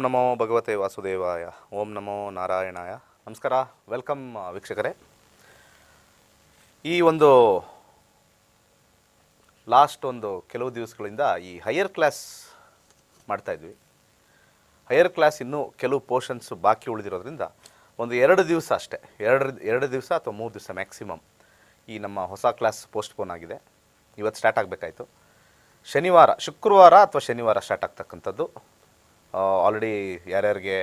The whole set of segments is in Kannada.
ನಮೋ ಭಗವತೆ ವಾಸುದೇವಾಯ. ಓಂ ನಮೋ ನಾರಾಯಣಾಯ. ನಮಸ್ಕಾರ, ವೆಲ್ಕಮ್ ವೀಕ್ಷಕರೇ. ಈ ಒಂದು ಲಾಸ್ಟ್ ಕೆಲವು ದಿವಸಗಳಿಂದ ಈ ಹೈಯರ್ ಕ್ಲಾಸ್ ಮಾಡ್ತಾಯಿದ್ವಿ. ಹೈಯರ್ ಕ್ಲಾಸ್ ಇನ್ನೂ ಕೆಲವು ಪೋರ್ಷನ್ಸ್ ಬಾಕಿ ಉಳಿದಿರೋದ್ರಿಂದ ಒಂದು 2 ದಿವಸ ಅಷ್ಟೇ, ಎರಡು ದಿವಸ ಅಥವಾ 3 ದಿವಸ ಮ್ಯಾಕ್ಸಿಮಮ್ ಈ ನಮ್ಮ ಹೊಸ ಕ್ಲಾಸ್ ಪೋಸ್ಟ್ಪೋನ್ ಆಗಿದೆ. ಇವತ್ತು ಸ್ಟಾರ್ಟ್ ಆಗಬೇಕಾಯಿತು. ಶುಕ್ರವಾರ ಅಥವಾ ಶನಿವಾರ ಸ್ಟಾರ್ಟ್ ಆಗ್ತಕ್ಕಂಥದ್ದು. ಆಲ್ರೆಡಿ ಯಾರ್ಯಾರಿಗೆ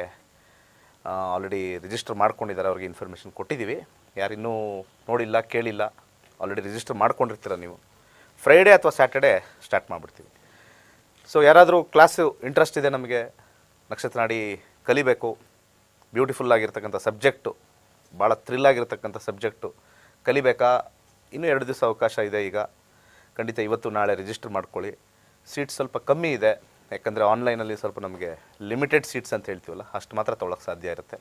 ಆಲ್ರೆಡಿ ರಿಜಿಸ್ಟರ್ ಮಾಡ್ಕೊಂಡಿದ್ದಾರೆ ಅವ್ರಿಗೆ ಇನ್ಫಾರ್ಮೇಷನ್ ಕೊಟ್ಟಿದ್ದೀವಿ. ಯಾರಿನ್ನೂ ನೋಡಿಲ್ಲ ಕೇಳಿಲ್ಲ, ಆಲ್ರೆಡಿ ರಿಜಿಸ್ಟರ್ ಮಾಡ್ಕೊಂಡಿರ್ತೀರ ನೀವು. ಫ್ರೈಡೇ ಅಥವಾ ಸ್ಯಾಟರ್ಡೇ ಸ್ಟಾರ್ಟ್ ಮಾಡಿಬಿಡ್ತೀವಿ. ಸೊ ಯಾರಾದರೂ ಕ್ಲಾಸು ಇಂಟ್ರೆಸ್ಟ್ ಇದೆ, ನಮಗೆ ನಕ್ಷತ್ರನಾಡಿ ಕಲಿಬೇಕು, ಬ್ಯೂಟಿಫುಲ್ ಆಗಿರ್ತಕ್ಕಂಥ ಸಬ್ಜೆಕ್ಟು, ಭಾಳ ಥ್ರಿಲ್ ಆಗಿರ್ತಕ್ಕಂಥ ಸಬ್ಜೆಕ್ಟು ಕಲಿಬೇಕಾ? ಇನ್ನೂ 2 ದಿವಸ ಅವಕಾಶ ಇದೆ. ಈಗ ಖಂಡಿತ ಇವತ್ತು ನಾಳೆ ರಿಜಿಸ್ಟರ್ ಮಾಡ್ಕೊಳ್ಳಿ. ಸೀಟ್ಸ್ ಸ್ವಲ್ಪ ಕಮ್ಮಿ ಇದೆ, ಯಾಕಂದರೆ ಆನ್ಲೈನಲ್ಲಿ ಸ್ವಲ್ಪ ನಮಗೆ ಲಿಮಿಟೆಡ್ ಸೀಟ್ಸ್ ಅಂತ ಹೇಳ್ತೀವಲ್ಲ, ಅಷ್ಟು ಮಾತ್ರ ತೊಗೊಳಕ್ಕೆ ಸಾಧ್ಯ ಇರುತ್ತೆ.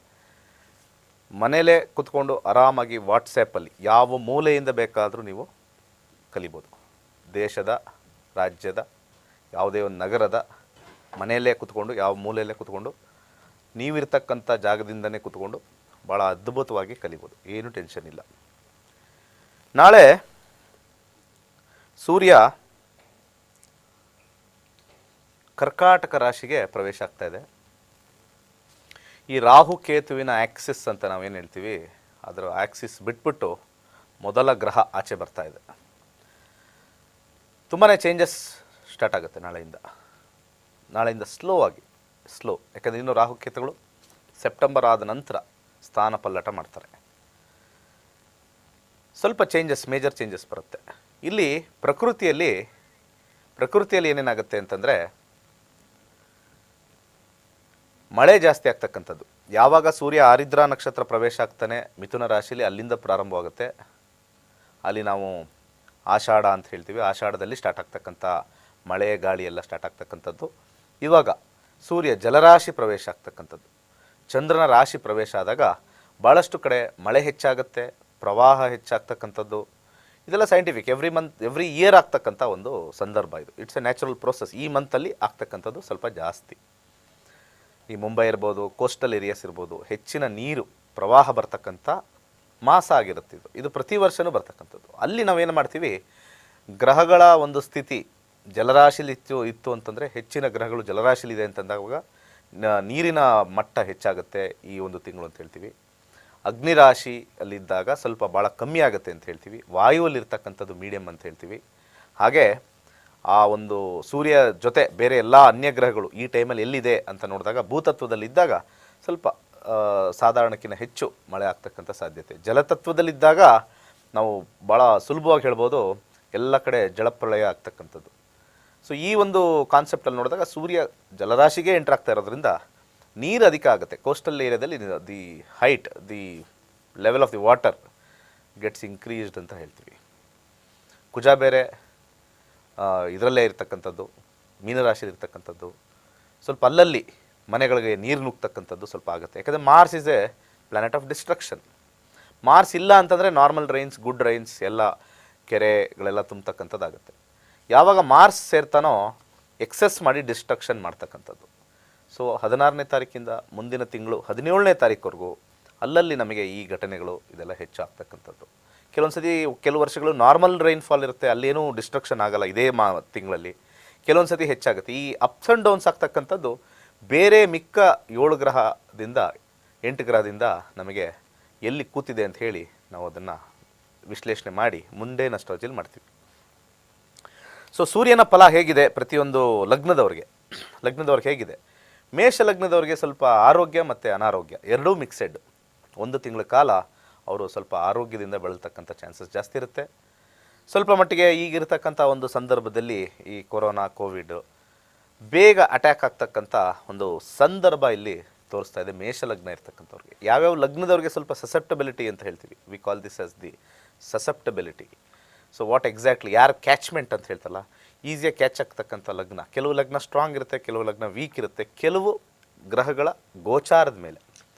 ಮನೇಲೇ ಕೂತ್ಕೊಂಡು ಆರಾಮಾಗಿ ವಾಟ್ಸ್ಯಾಪಲ್ಲಿ ಯಾವ ಮೂಲೆಯಿಂದ ಬೇಕಾದರೂ ನೀವು ಕಲಿಬೋದು. ದೇಶದ, ರಾಜ್ಯದ, ಯಾವುದೇ ಒಂದು ನಗರದ ಮನೆಯಲ್ಲೇ ಕೂತ್ಕೊಂಡು, ಯಾವ ಮೂಲೆಯಲ್ಲೇ ಕೂತ್ಕೊಂಡು, ನೀವಿರ್ತಕ್ಕಂಥ ಜಾಗದಿಂದನೇ ಕೂತ್ಕೊಂಡು ಭಾಳ ಅದ್ಭುತವಾಗಿ ಕಲಿಬೋದು. ಏನೂ ಟೆನ್ಷನ್ ಇಲ್ಲ. ನಾಳೆ ಸೂರ್ಯ ಕರ್ಕಾಟಕ ರಾಶಿಗೆ ಪ್ರವೇಶ ಆಗ್ತಾ ಇದೆ. ಈ ರಾಹು ಕೇತುವಿನ ಆ್ಯಕ್ಸಿಸ್ ಅಂತ ನಾವೇನು ಹೇಳ್ತೀವಿ, ಅದರ ಆ್ಯಕ್ಸಿಸ್ ಬಿಟ್ಬಿಟ್ಟು ಮೊದಲ ಗ್ರಹ ಆಚೆ ಬರ್ತಾ ಇದೆ. ತುಂಬಾ ಚೇಂಜಸ್ ಸ್ಟಾರ್ಟ್ ಆಗುತ್ತೆ ನಾಳೆಯಿಂದ ಸ್ಲೋ, ಯಾಕಂದರೆ ಇನ್ನು ರಾಹು ಕೇತುಗಳು ಸೆಪ್ಟೆಂಬರ್ ಆದ ನಂತರ ಸ್ಥಾನ ಪಲ್ಲಟ ಮಾಡ್ತಾರೆ. ಸ್ವಲ್ಪ ಚೇಂಜಸ್, ಮೇಜರ್ ಚೇಂಜಸ್ ಬರುತ್ತೆ. ಇಲ್ಲಿ ಪ್ರಕೃತಿಯಲ್ಲಿ ಏನೇನಾಗುತ್ತೆ ಅಂತಂದರೆ, ಮಳೆ ಜಾಸ್ತಿ ಆಗ್ತಕ್ಕಂಥದ್ದು. ಯಾವಾಗ ಸೂರ್ಯ ಆರಿದ್ರಾ ನಕ್ಷತ್ರ ಪ್ರವೇಶ ಆಗ್ತಾನೆ ಮಿಥುನ ರಾಶಿಯಲ್ಲಿ, ಅಲ್ಲಿಂದ ಪ್ರಾರಂಭವಾಗುತ್ತೆ. ಅಲ್ಲಿ ನಾವು ಆಷಾಢ ಅಂತ ಹೇಳ್ತೀವಿ. ಆಷಾಢದಲ್ಲಿ ಸ್ಟಾರ್ಟ್ ಆಗ್ತಕ್ಕಂಥ ಮಳೆ ಗಾಳಿ ಎಲ್ಲ ಸ್ಟಾರ್ಟ್ ಆಗ್ತಕ್ಕಂಥದ್ದು. ಇವಾಗ ಸೂರ್ಯ ಜಲರಾಶಿ ಪ್ರವೇಶ ಆಗ್ತಕ್ಕಂಥದ್ದು, ಚಂದ್ರನ ರಾಶಿ ಪ್ರವೇಶ ಆದಾಗ ಭಾಳಷ್ಟು ಕಡೆ ಮಳೆ ಹೆಚ್ಚಾಗುತ್ತೆ, ಪ್ರವಾಹ ಹೆಚ್ಚಾಗ್ತಕ್ಕಂಥದ್ದು. ಇದೆಲ್ಲ ಸೈಂಟಿಫಿಕ್, ಎವ್ರಿ ಇಯರ್ ಆಗ್ತಕ್ಕಂಥ ಒಂದು ಸಂದರ್ಭ ಇದು. It's A natural process. ಈ ಮಂತಲ್ಲಿ ಆಗ್ತಕ್ಕಂಥದ್ದು ಸ್ವಲ್ಪ ಜಾಸ್ತಿ. ಈ ಮುಂಬೈ ಇರ್ಬೋದು, ಕೋಸ್ಟಲ್ ಏರಿಯಾಸ್ ಇರ್ಬೋದು, ಹೆಚ್ಚಿನ ನೀರು ಪ್ರವಾಹ ಬರ್ತಕ್ಕಂಥ ಮಾಸ ಆಗಿರುತ್ತೆ ಇದು ಪ್ರತಿ ವರ್ಷವೂ ಬರ್ತಕ್ಕಂಥದ್ದು. ಅಲ್ಲಿ ನಾವೇನು ಮಾಡ್ತೀವಿ, ಗ್ರಹಗಳ ಒಂದು ಸ್ಥಿತಿ ಜಲರಾಶಿಲಿ ಇತ್ತು ಅಂತಂದರೆ, ಹೆಚ್ಚಿನ ಗ್ರಹಗಳು ಜಲರಾಶಿಲಿದೆ ಅಂತಂದಾಗ ನೀರಿನ ಮಟ್ಟ ಹೆಚ್ಚಾಗುತ್ತೆ ಈ ಒಂದು ತಿಂಗಳು ಅಂತ ಹೇಳ್ತೀವಿ. ಅಗ್ನಿರಾಶಿ ಅಲ್ಲಿದ್ದಾಗ ಸ್ವಲ್ಪ ಭಾಳ ಕಮ್ಮಿ ಆಗುತ್ತೆ ಅಂತ ಹೇಳ್ತೀವಿ. ವಾಯುವಲ್ಲಿರ್ತಕ್ಕಂಥದ್ದು ಮೀಡಿಯಮ್ ಅಂತ ಹೇಳ್ತೀವಿ. ಹಾಗೆ ಆ ಒಂದು ಸೂರ್ಯ ಜೊತೆ ಬೇರೆ ಎಲ್ಲ ಅನ್ಯ ಗ್ರಹಗಳು ಈ ಟೈಮಲ್ಲಿ ಎಲ್ಲಿದೆ ಅಂತ ನೋಡಿದಾಗ, ಭೂತತ್ವದಲ್ಲಿದ್ದಾಗ ಸ್ವಲ್ಪ ಸಾಧಾರಣಕ್ಕಿಂತ ಹೆಚ್ಚು ಮಳೆ ಆಗ್ತಕ್ಕಂಥ ಸಾಧ್ಯತೆ. ಜಲತತ್ವದಲ್ಲಿದ್ದಾಗ ನಾವು ಭಾಳ ಸುಲಭವಾಗಿ ಹೇಳ್ಬೋದು, ಎಲ್ಲ ಕಡೆ ಜಲಪ್ರಳಯ ಆಗ್ತಕ್ಕಂಥದ್ದು. ಸೊ ಈ ಒಂದು ಕಾನ್ಸೆಪ್ಟಲ್ಲಿ ನೋಡಿದಾಗ ಸೂರ್ಯ ಜಲರಾಶಿಗೆ ಎಂಟ್ರ್ ಆಗ್ತಾ ಇರೋದ್ರಿಂದ ನೀರು ಅಧಿಕ ಆಗುತ್ತೆ. ಕೋಸ್ಟಲ್ ಏರಿಯಾದಲ್ಲಿ the level of the water gets increased ಅಂತ ಹೇಳ್ತೀವಿ. ಕುಜ ಬೇರೆ ಇದರಲ್ಲೇ ಇರ್ತಕ್ಕಂಥದ್ದು, ಮೀನರಾಶಿಯಲ್ಲಿ ಇರ್ತಕ್ಕಂಥದ್ದು. ಸ್ವಲ್ಪ ಅಲ್ಲಲ್ಲಿ ಮನೆಗಳಿಗೆ ನೀರು ನುಗ್ತಕ್ಕಂಥದ್ದು ಸ್ವಲ್ಪ ಆಗುತ್ತೆ. ಯಾಕಂದರೆ Mars is a planet of destruction. Mars ಇಲ್ಲ ಅಂತಂದರೆ ನಾರ್ಮಲ್ ರೈನ್ಸ್, ಗುಡ್ ರೈನ್ಸ್, ಎಲ್ಲ ಕೆರೆಗಳೆಲ್ಲ ತುಂಬತಕ್ಕಂಥದ್ದಾಗುತ್ತೆ. ಯಾವಾಗ ಮಾರ್ಸ್ ಸೇರ್ತಾನೋ ಎಕ್ಸೆಸ್ ಮಾಡಿ ಡಿಸ್ಟ್ರಕ್ಷನ್ ಮಾಡ್ತಕ್ಕಂಥದ್ದು. ಸೊ 16ನೇ ತಾರೀಕಿಂದ ಮುಂದಿನ ತಿಂಗಳು 17ನೇ ತಾರೀಕುವರೆಗೂ ಅಲ್ಲಲ್ಲಿ ನಮಗೆ ಈ ಘಟನೆಗಳು ಇದೆಲ್ಲ ಹೆಚ್ಚಾಗ್ತಕ್ಕಂಥದ್ದು. ಕೆಲವು ವರ್ಷಗಳು ನಾರ್ಮಲ್ ರೈನ್ಫಾಲ್ ಇರುತ್ತೆ, ಅಲ್ಲೇನೂ ಡಿಸ್ಟ್ರಕ್ಷನ್ ಆಗಲ್ಲ ಇದೇ ತಿಂಗಳಲ್ಲಿ. ಕೆಲವೊಂದು ಸತಿ ಹೆಚ್ಚಾಗುತ್ತೆ. ಈ ಅಪ್ಸ್ ಆ್ಯಂಡ್ ಡೌನ್ಸ್ ಆಗ್ತಕ್ಕಂಥದ್ದು ಬೇರೆ ಮಿಕ್ಕ 7 ಗ್ರಹದಿಂದ 8 ಗ್ರಹದಿಂದ ನಮಗೆ ಎಲ್ಲಿ ಕೂತಿದೆ ಅಂತ ಹೇಳಿ ನಾವು ಅದನ್ನು ವಿಶ್ಲೇಷಣೆ ಮಾಡಿ ಮುಂದೆ ಅಸ್ಟ್ರಾಲಜಿಯಲ್ಲಿ ಮಾಡ್ತೀವಿ. ಸೊ ಸೂರ್ಯನ ಫಲ ಹೇಗಿದೆ ಪ್ರತಿಯೊಂದು ಲಗ್ನದವ್ರಿಗೆ ಹೇಗಿದೆ? ಮೇಷ ಲಗ್ನದವ್ರಿಗೆ ಸ್ವಲ್ಪ ಆರೋಗ್ಯ ಮತ್ತು ಅನಾರೋಗ್ಯ ಎರಡೂ ಮಿಕ್ಸೆಡ್. 1 ತಿಂಗಳ ಕಾಲ ಅವರು ಸ್ವಲ್ಪ ಆರೋಗ್ಯದಿಂದ ಬಳಲ್ತಕ್ಕಂಥ ಚಾನ್ಸಸ್ ಜಾಸ್ತಿ ಇರುತ್ತೆ. ಸ್ವಲ್ಪ ಮಟ್ಟಿಗೆ ಈಗಿರ್ತಕ್ಕಂಥ ಒಂದು ಸಂದರ್ಭದಲ್ಲಿ ಈ ಕೊರೋನಾ, ಕೋವಿಡ್ ಬೇಗ ಅಟ್ಯಾಕ್ ಆಗ್ತಕ್ಕಂಥ ಒಂದು ಸಂದರ್ಭ ಇಲ್ಲಿ ತೋರಿಸ್ತಾ ಇದೆ ಮೇಷ ಲಗ್ನ ಇರ್ತಕ್ಕಂಥವ್ರಿಗೆ. ಯಾವ್ಯಾವ ಲಗ್ನದವ್ರಿಗೆ ಸ್ವಲ್ಪ ಸಸೆಪ್ಟಬಿಲಿಟಿ ಅಂತ ಹೇಳ್ತೀವಿ, we call this as the susceptibility. So what exactly, ಯಾರು ಕ್ಯಾಚ್ಮೆಂಟ್ ಅಂತ ಹೇಳ್ತಲ್ಲ, ಈಸಿಯಾಗಿ ಕ್ಯಾಚ್ ಆಗ್ತಕ್ಕಂಥ ಲಗ್ನ. ಕೆಲವು ಲಗ್ನ ಸ್ಟ್ರಾಂಗ್ ಇರುತ್ತೆ, ಕೆಲವು ಲಗ್ನ ವೀಕ್ ಇರುತ್ತೆ, ಕೆಲವು ಗ್ರಹಗಳ ಗೋಚಾರದ ಮೇಲೆ.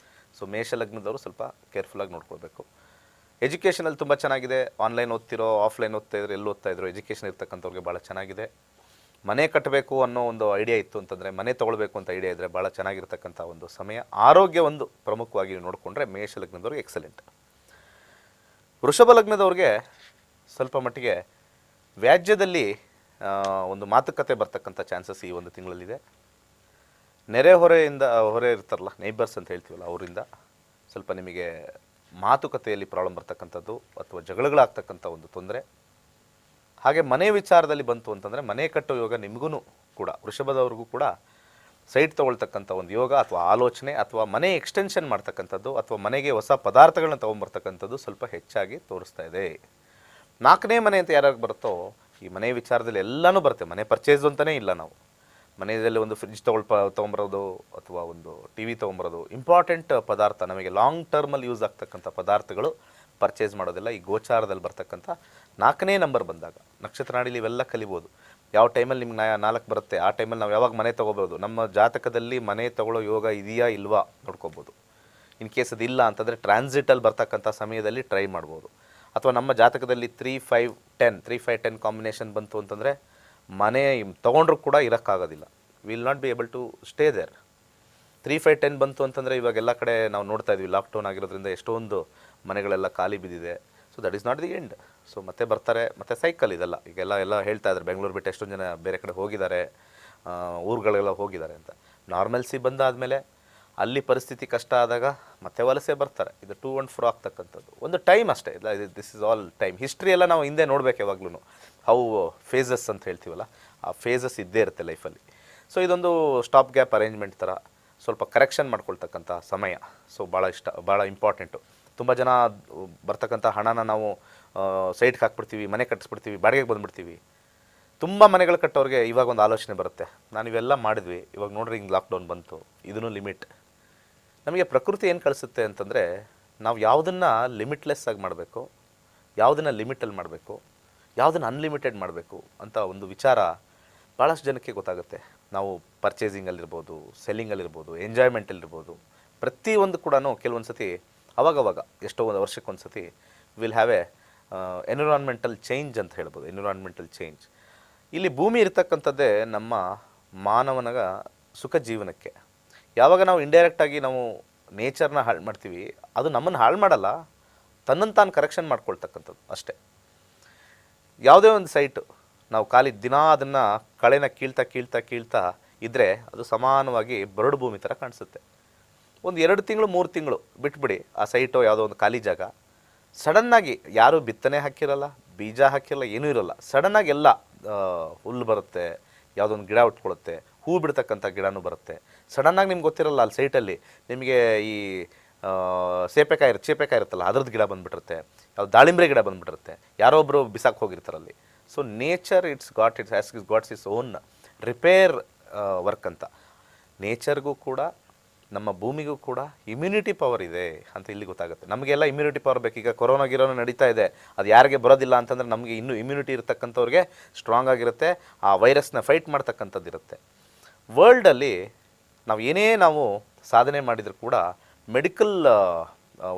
ಸೊ ಮೇಷ ಲಗ್ನದವರು ಸ್ವಲ್ಪ ಕೇರ್ಫುಲ್ಲಾಗಿ ನೋಡ್ಕೊಳ್ಬೇಕು. ಎಜುಕೇಷನಲ್ಲಿ ತುಂಬ ಚೆನ್ನಾಗಿದೆ. ಆನ್ಲೈನ್ ಓದ್ತಿರೋ, ಆಫ್ಲೈನ್ ಓದ್ತಾ ಇದ್ರು, ಎಲ್ಲಿ ಓದ್ತಾ ಇದ್ರು, ಎಜುಕೇಷನ್ ಇರ್ತಕ್ಕಂಥವ್ರಿಗೆ ಭಾಳ ಚೆನ್ನಾಗಿದೆ. ಮನೆ ಕಟ್ಟಬೇಕು ಅನ್ನೋ ಒಂದು ಐಡಿಯಾ ಇತ್ತು ಅಂತಂದರೆ, ಮನೆ ತೊಗೊಳ್ಬೇಕು ಅಂತ ಐಡಿಯಾ ಇದ್ದರೆ ಭಾಳ ಚೆನ್ನಾಗಿರ್ತಕ್ಕಂಥ ಒಂದು ಸಮಯ. ಆರೋಗ್ಯ ಒಂದು ಪ್ರಮುಖವಾಗಿ ನೋಡಿಕೊಂಡ್ರೆ ಮೇಷ ಲಗ್ನದವ್ರಿಗೆ ಎಕ್ಸಲೆಂಟ್. ವೃಷಭ ಲಗ್ನದವ್ರಿಗೆ ಸ್ವಲ್ಪ ಮಟ್ಟಿಗೆ ವ್ಯಾಜ್ಯದಲ್ಲಿ ಒಂದು ಮಾತುಕತೆ ಬರ್ತಕ್ಕಂಥ ಚಾನ್ಸಸ್ ಈ ಒಂದು ತಿಂಗಳಲ್ಲಿದೆ. ನೆರೆಹೊರೆಯಿಂದ ಹೊರೆ ಇರ್ತಾರಲ್ಲ, ನೇಬರ್ಸ್ ಅಂತ ಹೇಳ್ತೀವಲ್ಲ, ಅವರಿಂದ ಸ್ವಲ್ಪ ನಿಮಗೆ ಮಾತುಕತೆಯಲ್ಲಿ ಪ್ರಾಬ್ಲಮ್ ಬರ್ತಕ್ಕಂಥದ್ದು ಅಥವಾ ಜಗಳಗಳಾಗ್ತಕ್ಕಂಥ ಒಂದು ತೊಂದರೆ. ಹಾಗೆ ಮನೆ ವಿಚಾರದಲ್ಲಿ ಬಂತು ಅಂತಂದರೆ, ಮನೆ ಕಟ್ಟೋ ಯೋಗ ನಿಮಗೂ ಕೂಡ, ವೃಷಭದವ್ರಿಗೂ ಕೂಡ ಸೈಟ್ ತೊಗೊಳ್ತಕ್ಕಂಥ ಒಂದು ಯೋಗ ಅಥವಾ ಆಲೋಚನೆ ಅಥವಾ ಮನೆ ಎಕ್ಸ್ಟೆನ್ಷನ್ ಮಾಡ್ತಕ್ಕಂಥದ್ದು ಅಥವಾ ಮನೆಗೆ ಹೊಸ ಪದಾರ್ಥಗಳನ್ನ ತೊಗೊಂಬರ್ತಕ್ಕಂಥದ್ದು ಸ್ವಲ್ಪ ಹೆಚ್ಚಾಗಿ ತೋರಿಸ್ತಾ ಇದೆ. 4ನೇ ಮನೆ ಅಂತ ಯಾರ್ಯಾರು ಬರುತ್ತೋ ಈ ಮನೆ ವಿಚಾರದಲ್ಲಿ ಎಲ್ಲನೂ ಬರುತ್ತೆ. ಮನೆ ಪರ್ಚೇಸ್ ಅಂತಲೇ ಇಲ್ಲ, ನಾವು ಮನೆಯಲ್ಲಿ ಒಂದು ಫ್ರಿಡ್ಜ್ ತೊಗೊಂಬರೋದು ಅಥವಾ ಒಂದು ಟಿ ವಿ ತೊಗೊಂಬರೋದು, ಇಂಪಾರ್ಟೆಂಟ್ ಪದಾರ್ಥ ನಮಗೆ ಲಾಂಗ್ ಟರ್ಮಲ್ಲಿ ಯೂಸ್ ಆಗ್ತಕ್ಕಂಥ ಪದಾರ್ಥಗಳು ಪರ್ಚೇಸ್ ಮಾಡೋದಿಲ್ಲ. ಈ ಗೋಚಾರದಲ್ಲಿ ಬರ್ತಕ್ಕಂಥ 4ನೇ ನಂಬರ್ ಬಂದಾಗ ನಕ್ಷತ್ರ ನಾಡಿಲಿ ಇವೆಲ್ಲ ಕಲಿಬೋದು. ಯಾವ ಟೈಮಲ್ಲಿ ನಿಮ್ಗೆ 4 ಬರುತ್ತೆ ಆ ಟೈಮಲ್ಲಿ ನಾವು ಯಾವಾಗ ಮನೆ ತೊಗೋಬೋದು, ನಮ್ಮ ಜಾತಕದಲ್ಲಿ ಮನೆ ತೊಗೊಳ್ಳೋ ಯೋಗ ಇದೆಯಾ ಇಲ್ವಾ ನೋಡ್ಕೋಬೋದು. ಇನ್ ಕೇಸ್ ಅದಿಲ್ಲ ಅಂತಂದರೆ ಟ್ರಾನ್ಸಿಟಲ್ಲಿ ಬರ್ತಕ್ಕಂಥ ಸಮಯದಲ್ಲಿ ಟ್ರೈ ಮಾಡ್ಬೋದು. ಅಥವಾ ನಮ್ಮ ಜಾತಕದಲ್ಲಿ 3-5-10 ಕಾಂಬಿನೇಷನ್ ಬಂತು ಅಂತಂದರೆ ಮನೆ ತೊಗೊಂಡ್ರೂ ಕೂಡ ಇರೋಕ್ಕಾಗೋದಿಲ್ಲ. Will not be able to stay there. 3-5-10 ಬಂತು ಅಂತಂದರೆ ಇವಾಗೆಲ್ಲ ಕಡೆ ನಾವು ನೋಡ್ತಾ ಇದ್ವಿ, ಲಾಕ್ಡೌನ್ ಆಗಿರೋದ್ರಿಂದ ಎಷ್ಟೊಂದು ಮನೆಗಳೆಲ್ಲ ಖಾಲಿ ಬಿದ್ದಿದೆ. So that is not the end. So ಮತ್ತೆ ಬರ್ತಾರೆ, ಮತ್ತೆ ಸೈಕಲ್ ಇದೆಲ್ಲ ಎಲ್ಲ ಹೇಳ್ತಾ ಇದ್ದಾರೆ, ಬೆಂಗಳೂರು ಬಿಟ್ಟು ಎಷ್ಟೊಂದು ಜನ ಬೇರೆ ಕಡೆ ಹೋಗಿದ್ದಾರೆ, ಊರುಗಳೆಲ್ಲ ಹೋಗಿದ್ದಾರೆ ಅಂತ. ನಾರ್ಮಲ್ಸಿ ಬಂದಾದಮೇಲೆ ಅಲ್ಲಿ ಪರಿಸ್ಥಿತಿ ಕಷ್ಟ ಆದಾಗ ಮತ್ತೆ ವಲಸೆ ಬರ್ತಾರೆ. ಇದು ಟು ಆ್ಯಂಡ್ ಫ್ರೋ ಆಗ್ತಕ್ಕಂಥದ್ದು ಒಂದು ಟೈಮ್ ಅಷ್ಟೇ. ಇಲ್ಲ, this is all time. History ಎಲ್ಲ ನಾವು ಹಿಂದೆ ನೋಡಬೇಕು ಯಾವಾಗ್ಲೂ. ಹೌ ಫೇಸಸ್ ಅಂತ ಹೇಳ್ತೀವಲ್ಲ, ಆ ಫೇಸಸ್ ಇದ್ದೇ ಇರುತ್ತೆ ಲೈಫಲ್ಲಿ. ಸೊ ಇದೊಂದು ಸ್ಟಾಪ್ ಗ್ಯಾಪ್ ಅರೇಂಜ್ಮೆಂಟ್ ಥರ ಸ್ವಲ್ಪ ಕರೆಕ್ಷನ್ ಮಾಡ್ಕೊಳ್ತಕ್ಕಂಥ ಸಮಯ. ಸೊ ಭಾಳ ಇಂಪಾರ್ಟೆಂಟು. ತುಂಬ ಜನ ಬರ್ತಕ್ಕಂಥ ಹಣನ ನಾವು ಸೈಟ್ಗೆ ಹಾಕ್ಬಿಡ್ತೀವಿ, ಮನೆ ಕಟ್ಟಿಸ್ಬಿಡ್ತೀವಿ, ಬಾಡಿಗೆಗೆ ಬಂದುಬಿಡ್ತೀವಿ. ತುಂಬ ಮನೆಗಳು ಕಟ್ಟೋರಿಗೆ ಇವಾಗ ಒಂದು ಆಲೋಚನೆ ಬರುತ್ತೆ, ನಾನು ಇವೆಲ್ಲ ಮಾಡಿದ್ವಿ, ಇವಾಗ ನೋಡ್ರಿ ಹಿಂಗೆ ಲಾಕ್ಡೌನ್ ಬಂತು, ಇದೂ ಲಿಮಿಟ್. ನಮಗೆ ಪ್ರಕೃತಿ ಏನು ಕಳಿಸುತ್ತೆ ಅಂತಂದರೆ, ನಾವು ಯಾವುದನ್ನು ಲಿಮಿಟ್ಲೆಸ್ ಆಗಿ ಮಾಡಬೇಕು, ಯಾವುದನ್ನು ಲಿಮಿಟಲ್ಲಿ ಮಾಡಬೇಕು, ಯಾವುದನ್ನು ಅನ್ಲಿಮಿಟೆಡ್ ಮಾಡಬೇಕು ಅಂತ ಒಂದು ವಿಚಾರ ಭಾಳಷ್ಟು ಜನಕ್ಕೆ ಗೊತ್ತಾಗುತ್ತೆ. ನಾವು ಪರ್ಚೇಸಿಂಗಲ್ಲಿರ್ಬೋದು, ಸೆಲ್ಲಿಂಗಲ್ಲಿರ್ಬೋದು, ಎಂಜಾಯ್ಮೆಂಟಲ್ಲಿರ್ಬೋದು, ಪ್ರತಿಯೊಂದು ಕೂಡ ಕೆಲವೊಂದು ಸತಿ ಅವಾಗವಾಗ ಎಷ್ಟೋ ಒಂದು ವರ್ಷಕ್ಕೊಂದು ಸತಿ will have A environmental change ಅಂತ ಹೇಳ್ಬೋದು. ಎನ್ವಿರಾನ್ಮೆಂಟಲ್ ಚೇಂಜ್ ಇಲ್ಲಿ ಭೂಮಿ ಇರ್ತಕ್ಕಂಥದ್ದೇ ನಮ್ಮ ಮಾನವನ ಸುಖ ಜೀವನಕ್ಕೆ. ಯಾವಾಗ ನಾವು ಇಂಡೈರೆಕ್ಟಾಗಿ ನಾವು ನೇಚರ್ನ ಹಾಳು ಮಾಡ್ತೀವಿ, ಅದು ನಮ್ಮನ್ನು ಹಾಳು ಮಾಡಲ್ಲ, ತನ್ನನ್ನು ತಾನು ಕರೆಕ್ಷನ್ ಮಾಡ್ಕೊಳ್ತಕ್ಕಂಥದ್ದು ಅಷ್ಟೇ. ಯಾವುದೇ ಒಂದು ಸೈಟು ನಾವು ಖಾಲಿ ದಿನ ಅದನ್ನು ಕಳೆನ ಕೀಳ್ತಾ ಇದ್ದರೆ ಅದು ಸಮಾನವಾಗಿ ಬರಡು ಭೂಮಿ ಥರ ಕಾಣಿಸುತ್ತೆ. ಒಂದು 2 ತಿಂಗಳು 3 ತಿಂಗಳು ಬಿಟ್ಬಿಡಿ, ಆ ಸೈಟು ಯಾವುದೋ ಒಂದು ಖಾಲಿ ಜಾಗ, ಸಡನ್ನಾಗಿ ಯಾರೂ ಬಿತ್ತನೆ ಹಾಕಿರಲ್ಲ, ಬೀಜ ಹಾಕಿರಲ್ಲ, ಏನೂ ಇರೋಲ್ಲ, ಸಡನ್ನಾಗಿ ಎಲ್ಲ ಹುಲ್ಲು ಬರುತ್ತೆ, ಯಾವುದೋ ಒಂದು ಗಿಡ ಉಟ್ಕೊಳ್ಳುತ್ತೆ, ಹೂ ಬಿಡ್ತಕ್ಕಂಥ ಗಿಡನೂ ಬರುತ್ತೆ. ಸಡನ್ನಾಗಿ ನಿಮ್ಗೆ ಗೊತ್ತಿರಲ್ಲ, ಅಲ್ಲಿ ಸೈಟಲ್ಲಿ ನಿಮಗೆ ಈ ಚೇಪೆಕಾಯಿ ಇರುತ್ತಲ್ಲ, ಅದ್ರದ್ದು ಗಿಡ ಬಂದುಬಿಟ್ಟಿರುತ್ತೆ, ಯಾವ ದಾಳಿಂಬ್ರೆ ಗಿಡ ಬಂದುಬಿಟ್ಟಿರುತ್ತೆ, ಯಾರೋ ಒಬ್ಬರು ಬಿಸಾಕಿ ಹೋಗಿರ್ತಾರಲ್ಲಿ. So nature it's gots its own repair work ಅಂತ. ನೇಚರ್ಗೂ ಕೂಡ ನಮ್ಮ ಭೂಮಿಗೂ ಕೂಡ ಇಮ್ಯುನಿಟಿ ಪವರ್ ಇದೆ ಅಂತ ಇಲ್ಲಿ ಗೊತ್ತಾಗುತ್ತೆ. ನಮಗೆಲ್ಲ ಇಮ್ಯುನಿಟಿ ಪವರ್ ಬೇಕು. ಈಗ ಕೊರೋನಾ ನಡೀತಾ ಇದೆ, ಅದು ಯಾರಿಗೆ ಬರೋದಿಲ್ಲ ಅಂತಂದರೆ ನಮಗೆ ಇನ್ನೂ ಇಮ್ಯುನಿಟಿ ಇರತಕ್ಕಂಥವ್ರಿಗೆ ಸ್ಟ್ರಾಂಗ್ ಆಗಿರುತ್ತೆ, ಆ ವೈರಸ್ನ ಫೈಟ್ ಮಾಡ್ತಕ್ಕಂಥದ್ದು ಇರುತ್ತೆ. ವರ್ಲ್ಡಲ್ಲಿ ನಾವು ಸಾಧನೆ ಮಾಡಿದರೂ ಕೂಡ ಮೆಡಿಕಲ್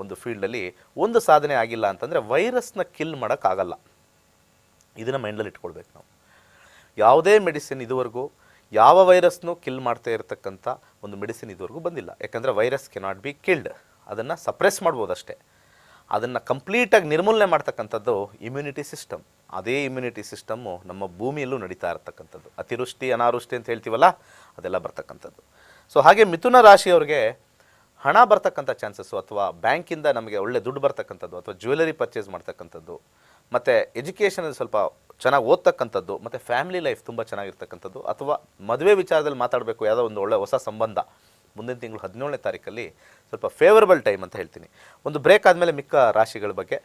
ಒಂದು ಫೀಲ್ಡಲ್ಲಿ ಒಂದು ಸಾಧನೆ ಆಗಿಲ್ಲ ಅಂತಂದರೆ ವೈರಸ್ನ ಕಿಲ್ ಮಾಡೋಕ್ಕಾಗಲ್ಲ. ಇದನ್ನು ಮೈಂಡಲ್ಲಿ ಇಟ್ಕೊಳ್ಬೇಕು ನಾವು. ಯಾವುದೇ ಮೆಡಿಸಿನ್ ಇದುವರೆಗೂ ಯಾವ ವೈರಸ್ನೂ ಕಿಲ್ ಮಾಡ್ತಾ ಇರತಕ್ಕಂಥ ಒಂದು ಮೆಡಿಸಿನ್ ಇದುವರೆಗೂ ಬಂದಿಲ್ಲ. ಯಾಕಂದರೆ ವೈರಸ್ ಕೆನಾಟ್ ಬಿ ಕಿಲ್ಡ್. ಅದನ್ನು ಸಪ್ರೆಸ್ ಮಾಡ್ಬೋದಷ್ಟೇ. ಅದನ್ನು ಕಂಪ್ಲೀಟಾಗಿ ನಿರ್ಮೂಲನೆ ಮಾಡ್ತಕ್ಕಂಥದ್ದು ಇಮ್ಯುನಿಟಿ ಸಿಸ್ಟಮ್. ಅದೇ ಇಮ್ಯುನಿಟಿ ಸಿಸ್ಟಮ್ಮು ನಮ್ಮ ಭೂಮಿಯಲ್ಲೂ ನಡೀತಾ ಇರತಕ್ಕಂಥದ್ದು. ಅತಿವೃಷ್ಟಿ ಅನಾವೃಷ್ಟಿ ಅಂತ ಹೇಳ್ತೀವಲ್ಲ, ಅದೆಲ್ಲ ಬರ್ತಕ್ಕಂಥದ್ದು. ಸೊ ಹಾಗೆ ಮಿಥುನ ರಾಶಿಯವ್ರಿಗೆ ಹಣ ಬರ್ತಕ್ಕಂಥ ಚಾನ್ಸಸ್ಸು, ಅಥವಾ ಬ್ಯಾಂಕಿಂದ ನಮಗೆ ಒಳ್ಳೆ ದುಡ್ಡು ಬರ್ತಕ್ಕಂಥದ್ದು, ಅಥವಾ ಜ್ಯುವೆಲರಿ ಪರ್ಚೇಸ್ ಮಾಡ್ತಕ್ಕಂಥದ್ದು, ಮತ್ತು ಎಜುಕೇಷನಲ್ಲಿ ಸ್ವಲ್ಪ ಚೆನ್ನಾಗಿ ಓದ್ತಕ್ಕಂಥದ್ದು, ಮತ್ತು ಫ್ಯಾಮಿಲಿ ಲೈಫ್ ತುಂಬ ಚೆನ್ನಾಗಿರ್ತಕ್ಕಂಥದ್ದು, ಅಥವಾ ಮದುವೆ ವಿಚಾರದಲ್ಲಿ ಮಾತಾಡಬೇಕು, ಯಾವುದೋ ಒಂದು ಒಳ್ಳೆ ಹೊಸ ಸಂಬಂಧ ಮುಂದಿನ ತಿಂಗಳು 17ನೇ ತಾರೀಕಲ್ಲಿ ಸ್ವಲ್ಪ ಫೇವರಬಲ್ ಟೈಮ್ ಅಂತ ಹೇಳ್ತೀನಿ. ಒಂದು ಬ್ರೇಕ್ ಆದಮೇಲೆ ಮಿಕ್ಕ ರಾಶಿಗಳ ಬಗ್ಗೆ,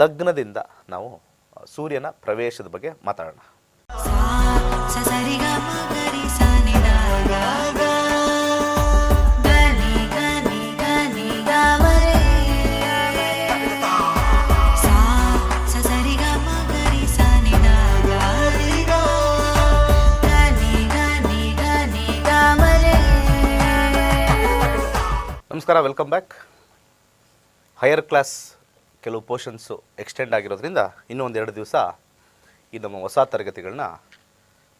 ಲಗ್ನದಿಂದ ನಾವು ಸೂರ್ಯನ ಪ್ರವೇಶದ ಬಗ್ಗೆ ಮಾತಾಡೋಣ. ನಮಸ್ಕಾರ, ವೆಲ್ಕಮ್ ಬ್ಯಾಕ್. ಹೈಯರ್ ಕ್ಲಾಸ್ ಕೆಲವು ಪೋರ್ಷನ್ಸು ಎಕ್ಸ್ಟೆಂಡ್ ಆಗಿರೋದ್ರಿಂದ ಇನ್ನೂ 1-2 ದಿವಸ ಈ ನಮ್ಮ ಹೊಸ ತರಗತಿಗಳನ್ನ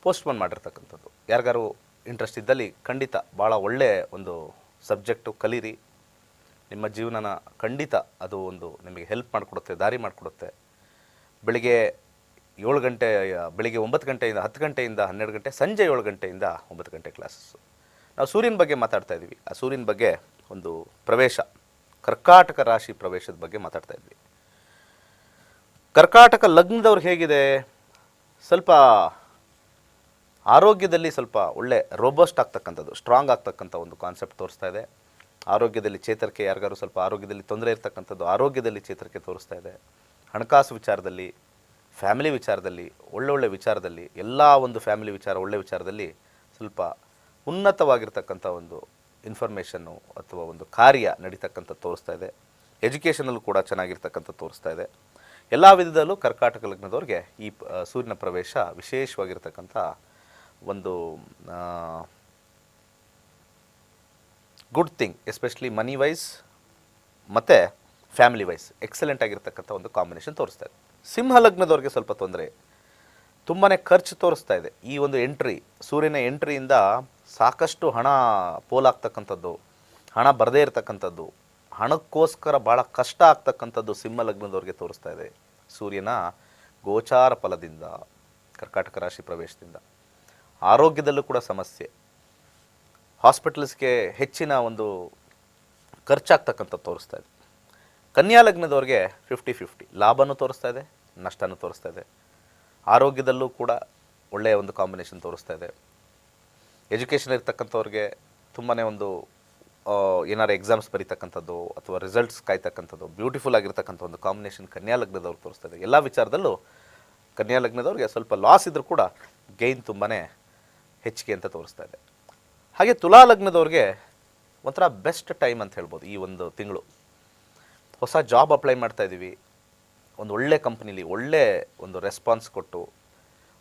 ಪೋಸ್ಟ್ಪೋನ್ ಮಾಡಿರ್ತಕ್ಕಂಥದ್ದು. ಯಾರಿಗಾರು ಇಂಟ್ರೆಸ್ಟ್ ಇದ್ದಲ್ಲಿ ಖಂಡಿತ ಭಾಳ ಒಳ್ಳೆಯ ಒಂದು ಸಬ್ಜೆಕ್ಟು ಕಲೀರಿ. ನಿಮ್ಮ ಜೀವನನ ಖಂಡಿತ ಅದು ಒಂದು ನಿಮಗೆ ಹೆಲ್ಪ್ ಮಾಡಿಕೊಡುತ್ತೆ, ದಾರಿ ಮಾಡಿಕೊಡುತ್ತೆ. ಬೆಳಿಗ್ಗೆ 7 ಗಂಟೆ, ಬೆಳಿಗ್ಗೆ 9 ಗಂಟೆಯಿಂದ 10 ಗಂಟೆಯಿಂದ 12 ಗಂಟೆ, ಸಂಜೆ 7 ಗಂಟೆಯಿಂದ 9 ಗಂಟೆ ಕ್ಲಾಸಸ್ಸು. ನಾವು ಸೂರ್ಯನ ಬಗ್ಗೆ ಮಾತಾಡ್ತಾ ಇದ್ವಿ. ಆ ಸೂರ್ಯನ ಬಗ್ಗೆ ಒಂದು ಪ್ರವೇಶ, ಕರ್ಕಾಟಕ ರಾಶಿ ಪ್ರವೇಶದ ಬಗ್ಗೆ ಮಾತಾಡ್ತಾ ಇದ್ವಿ. ಕರ್ಕಾಟಕ ಲಗ್ನದವ್ರು ಹೇಗಿದೆ, ಸ್ವಲ್ಪ ಆರೋಗ್ಯದಲ್ಲಿ ಸ್ವಲ್ಪ ಒಳ್ಳೆ ರೋಬಸ್ಟ್ ಆಗ್ತಕ್ಕಂಥದ್ದು, ಸ್ಟ್ರಾಂಗ್ ಆಗ್ತಕ್ಕಂಥ ಒಂದು ಕಾನ್ಸೆಪ್ಟ್ ತೋರಿಸ್ತಾ ಇದೆ. ಆರೋಗ್ಯದಲ್ಲಿ ಚೇತರಿಕೆ, ಯಾರಿಗಾರು ಸ್ವಲ್ಪ ಆರೋಗ್ಯದಲ್ಲಿ ತೊಂದರೆ ಇರ್ತಕ್ಕಂಥದ್ದು ಆರೋಗ್ಯದಲ್ಲಿ ಚೇತರಿಕೆ ತೋರಿಸ್ತಾ ಇದೆ. ಹಣಕಾಸು ವಿಚಾರದಲ್ಲಿ, ಫ್ಯಾಮಿಲಿ ವಿಚಾರದಲ್ಲಿ, ಒಳ್ಳೊಳ್ಳೆ ವಿಚಾರದಲ್ಲಿ, ಎಲ್ಲ ಒಂದು ಫ್ಯಾಮಿಲಿ ವಿಚಾರ, ಒಳ್ಳೆ ವಿಚಾರದಲ್ಲಿ ಸ್ವಲ್ಪ ಉನ್ನತವಾಗಿರ್ತಕ್ಕಂಥ ಒಂದು ಇನ್ಫಾರ್ಮೇಷನ್ನು ಅಥವಾ ಒಂದು ಕಾರ್ಯ ನಡೀತಕ್ಕಂಥ ತೋರಿಸ್ತಾ ಇದೆ. ಎಜುಕೇಷನಲ್ಲೂ ಕೂಡ ಚೆನ್ನಾಗಿರ್ತಕ್ಕಂಥ ತೋರಿಸ್ತಾ ಇದೆ. ಎಲ್ಲ ವಿಧದಲ್ಲೂ ಕರ್ಕಾಟಕ ಲಗ್ನದವ್ರಿಗೆ ಈ ಸೂರ್ಯನ ಪ್ರವೇಶ ವಿಶೇಷವಾಗಿರ್ತಕ್ಕಂಥ ಒಂದು good thing, especially money wise ಮತ್ತು ಫ್ಯಾಮಿಲಿ ವೈಸ್ ಎಕ್ಸಲೆಂಟ್ ಆಗಿರ್ತಕ್ಕಂಥ ಒಂದು ಕಾಂಬಿನೇಷನ್ ತೋರಿಸ್ತಾ ಇದೆ. ಸಿಂಹ ಲಗ್ನದವ್ರಿಗೆ ಸ್ವಲ್ಪ ತೊಂದರೆ, ತುಂಬಾ ಖರ್ಚು ತೋರಿಸ್ತಾ ಇದೆ. ಈ ಒಂದು ಎಂಟ್ರಿ, ಸೂರ್ಯನ ಎಂಟ್ರಿಯಿಂದ ಸಾಕಷ್ಟು ಹಣ ಪೋಲಾಗ್ತಕ್ಕಂಥದ್ದು, ಹಣ ಬರದೇ ಇರತಕ್ಕಂಥದ್ದು, ಹಣಕ್ಕೋಸ್ಕರ ಭಾಳ ಕಷ್ಟ ಆಗ್ತಕ್ಕಂಥದ್ದು ಸಿಂಹ ಲಗ್ನದವ್ರಿಗೆ ತೋರಿಸ್ತಾ ಇದೆ. ಸೂರ್ಯನ ಗೋಚಾರ ಫಲದಿಂದ, ಕರ್ಕಾಟಕ ರಾಶಿ ಪ್ರವೇಶದಿಂದ ಆರೋಗ್ಯದಲ್ಲೂ ಕೂಡ ಸಮಸ್ಯೆ, ಹಾಸ್ಪಿಟಲ್ಸ್ಗೆ ಹೆಚ್ಚಿನ ಒಂದು ಖರ್ಚಾಗ್ತಕ್ಕಂಥದ್ದು ತೋರಿಸ್ತಾ ಇದೆ. ಕನ್ಯಾ ಲಗ್ನದವ್ರಿಗೆ 50-50 ಲಾಭನೂ ತೋರಿಸ್ತಾ ಇದೆ, ನಷ್ಟನೂ ತೋರಿಸ್ತಾ ಇದೆ. ಆರೋಗ್ಯದಲ್ಲೂ ಕೂಡ ಒಳ್ಳೆಯ ಒಂದು ಕಾಂಬಿನೇಷನ್ ತೋರಿಸ್ತಾ ಇದೆ. ಎಜುಕೇಷನ್ ಇರ್ತಕ್ಕಂಥವ್ರಿಗೆ ತುಂಬಾ ಒಂದು ಏನಾರು ಎಕ್ಸಾಮ್ಸ್ ಬರೀತಕ್ಕಂಥದ್ದು ಅಥವಾ ರಿಸಲ್ಟ್ಸ್ ಕಾಯ್ತಕ್ಕಂಥದ್ದು ಬ್ಯೂಟಿಫುಲ್ ಆಗಿರ್ತಕ್ಕಂಥ ಒಂದು ಕಾಂಬಿನೇಷನ್ ಕನ್ಯಾ ಲಗ್ನದವ್ರು ತೋರಿಸ್ತಾ ಇದೆ. ಎಲ್ಲ ವಿಚಾರದಲ್ಲೂ ಕನ್ಯಾ ಲಗ್ನದವ್ರಿಗೆ ಸ್ವಲ್ಪ ಲಾಸ್ ಇದ್ದರೂ ಕೂಡ ಗೈನ್ ತುಂಬಾ ಹೆಚ್ಚಿಗೆ ಅಂತ ತೋರಿಸ್ತಾ ಇದೆ. ಹಾಗೆ ತುಲಾ ಲಗ್ನದವ್ರಿಗೆ ಒಂಥರ ಬೆಸ್ಟ್ ಟೈಮ್ ಅಂತ ಹೇಳ್ಬೋದು. ಈ ಒಂದು ತಿಂಗಳು ಹೊಸ ಜಾಬ್ ಅಪ್ಲೈ ಮಾಡ್ತಾ ಇದ್ದೀವಿ, ಒಂದು ಒಳ್ಳೆ ಕಂಪ್ನೀಲಿ ಒಳ್ಳೆ ಒಂದು ರೆಸ್ಪಾನ್ಸ್ ಕೊಟ್ಟು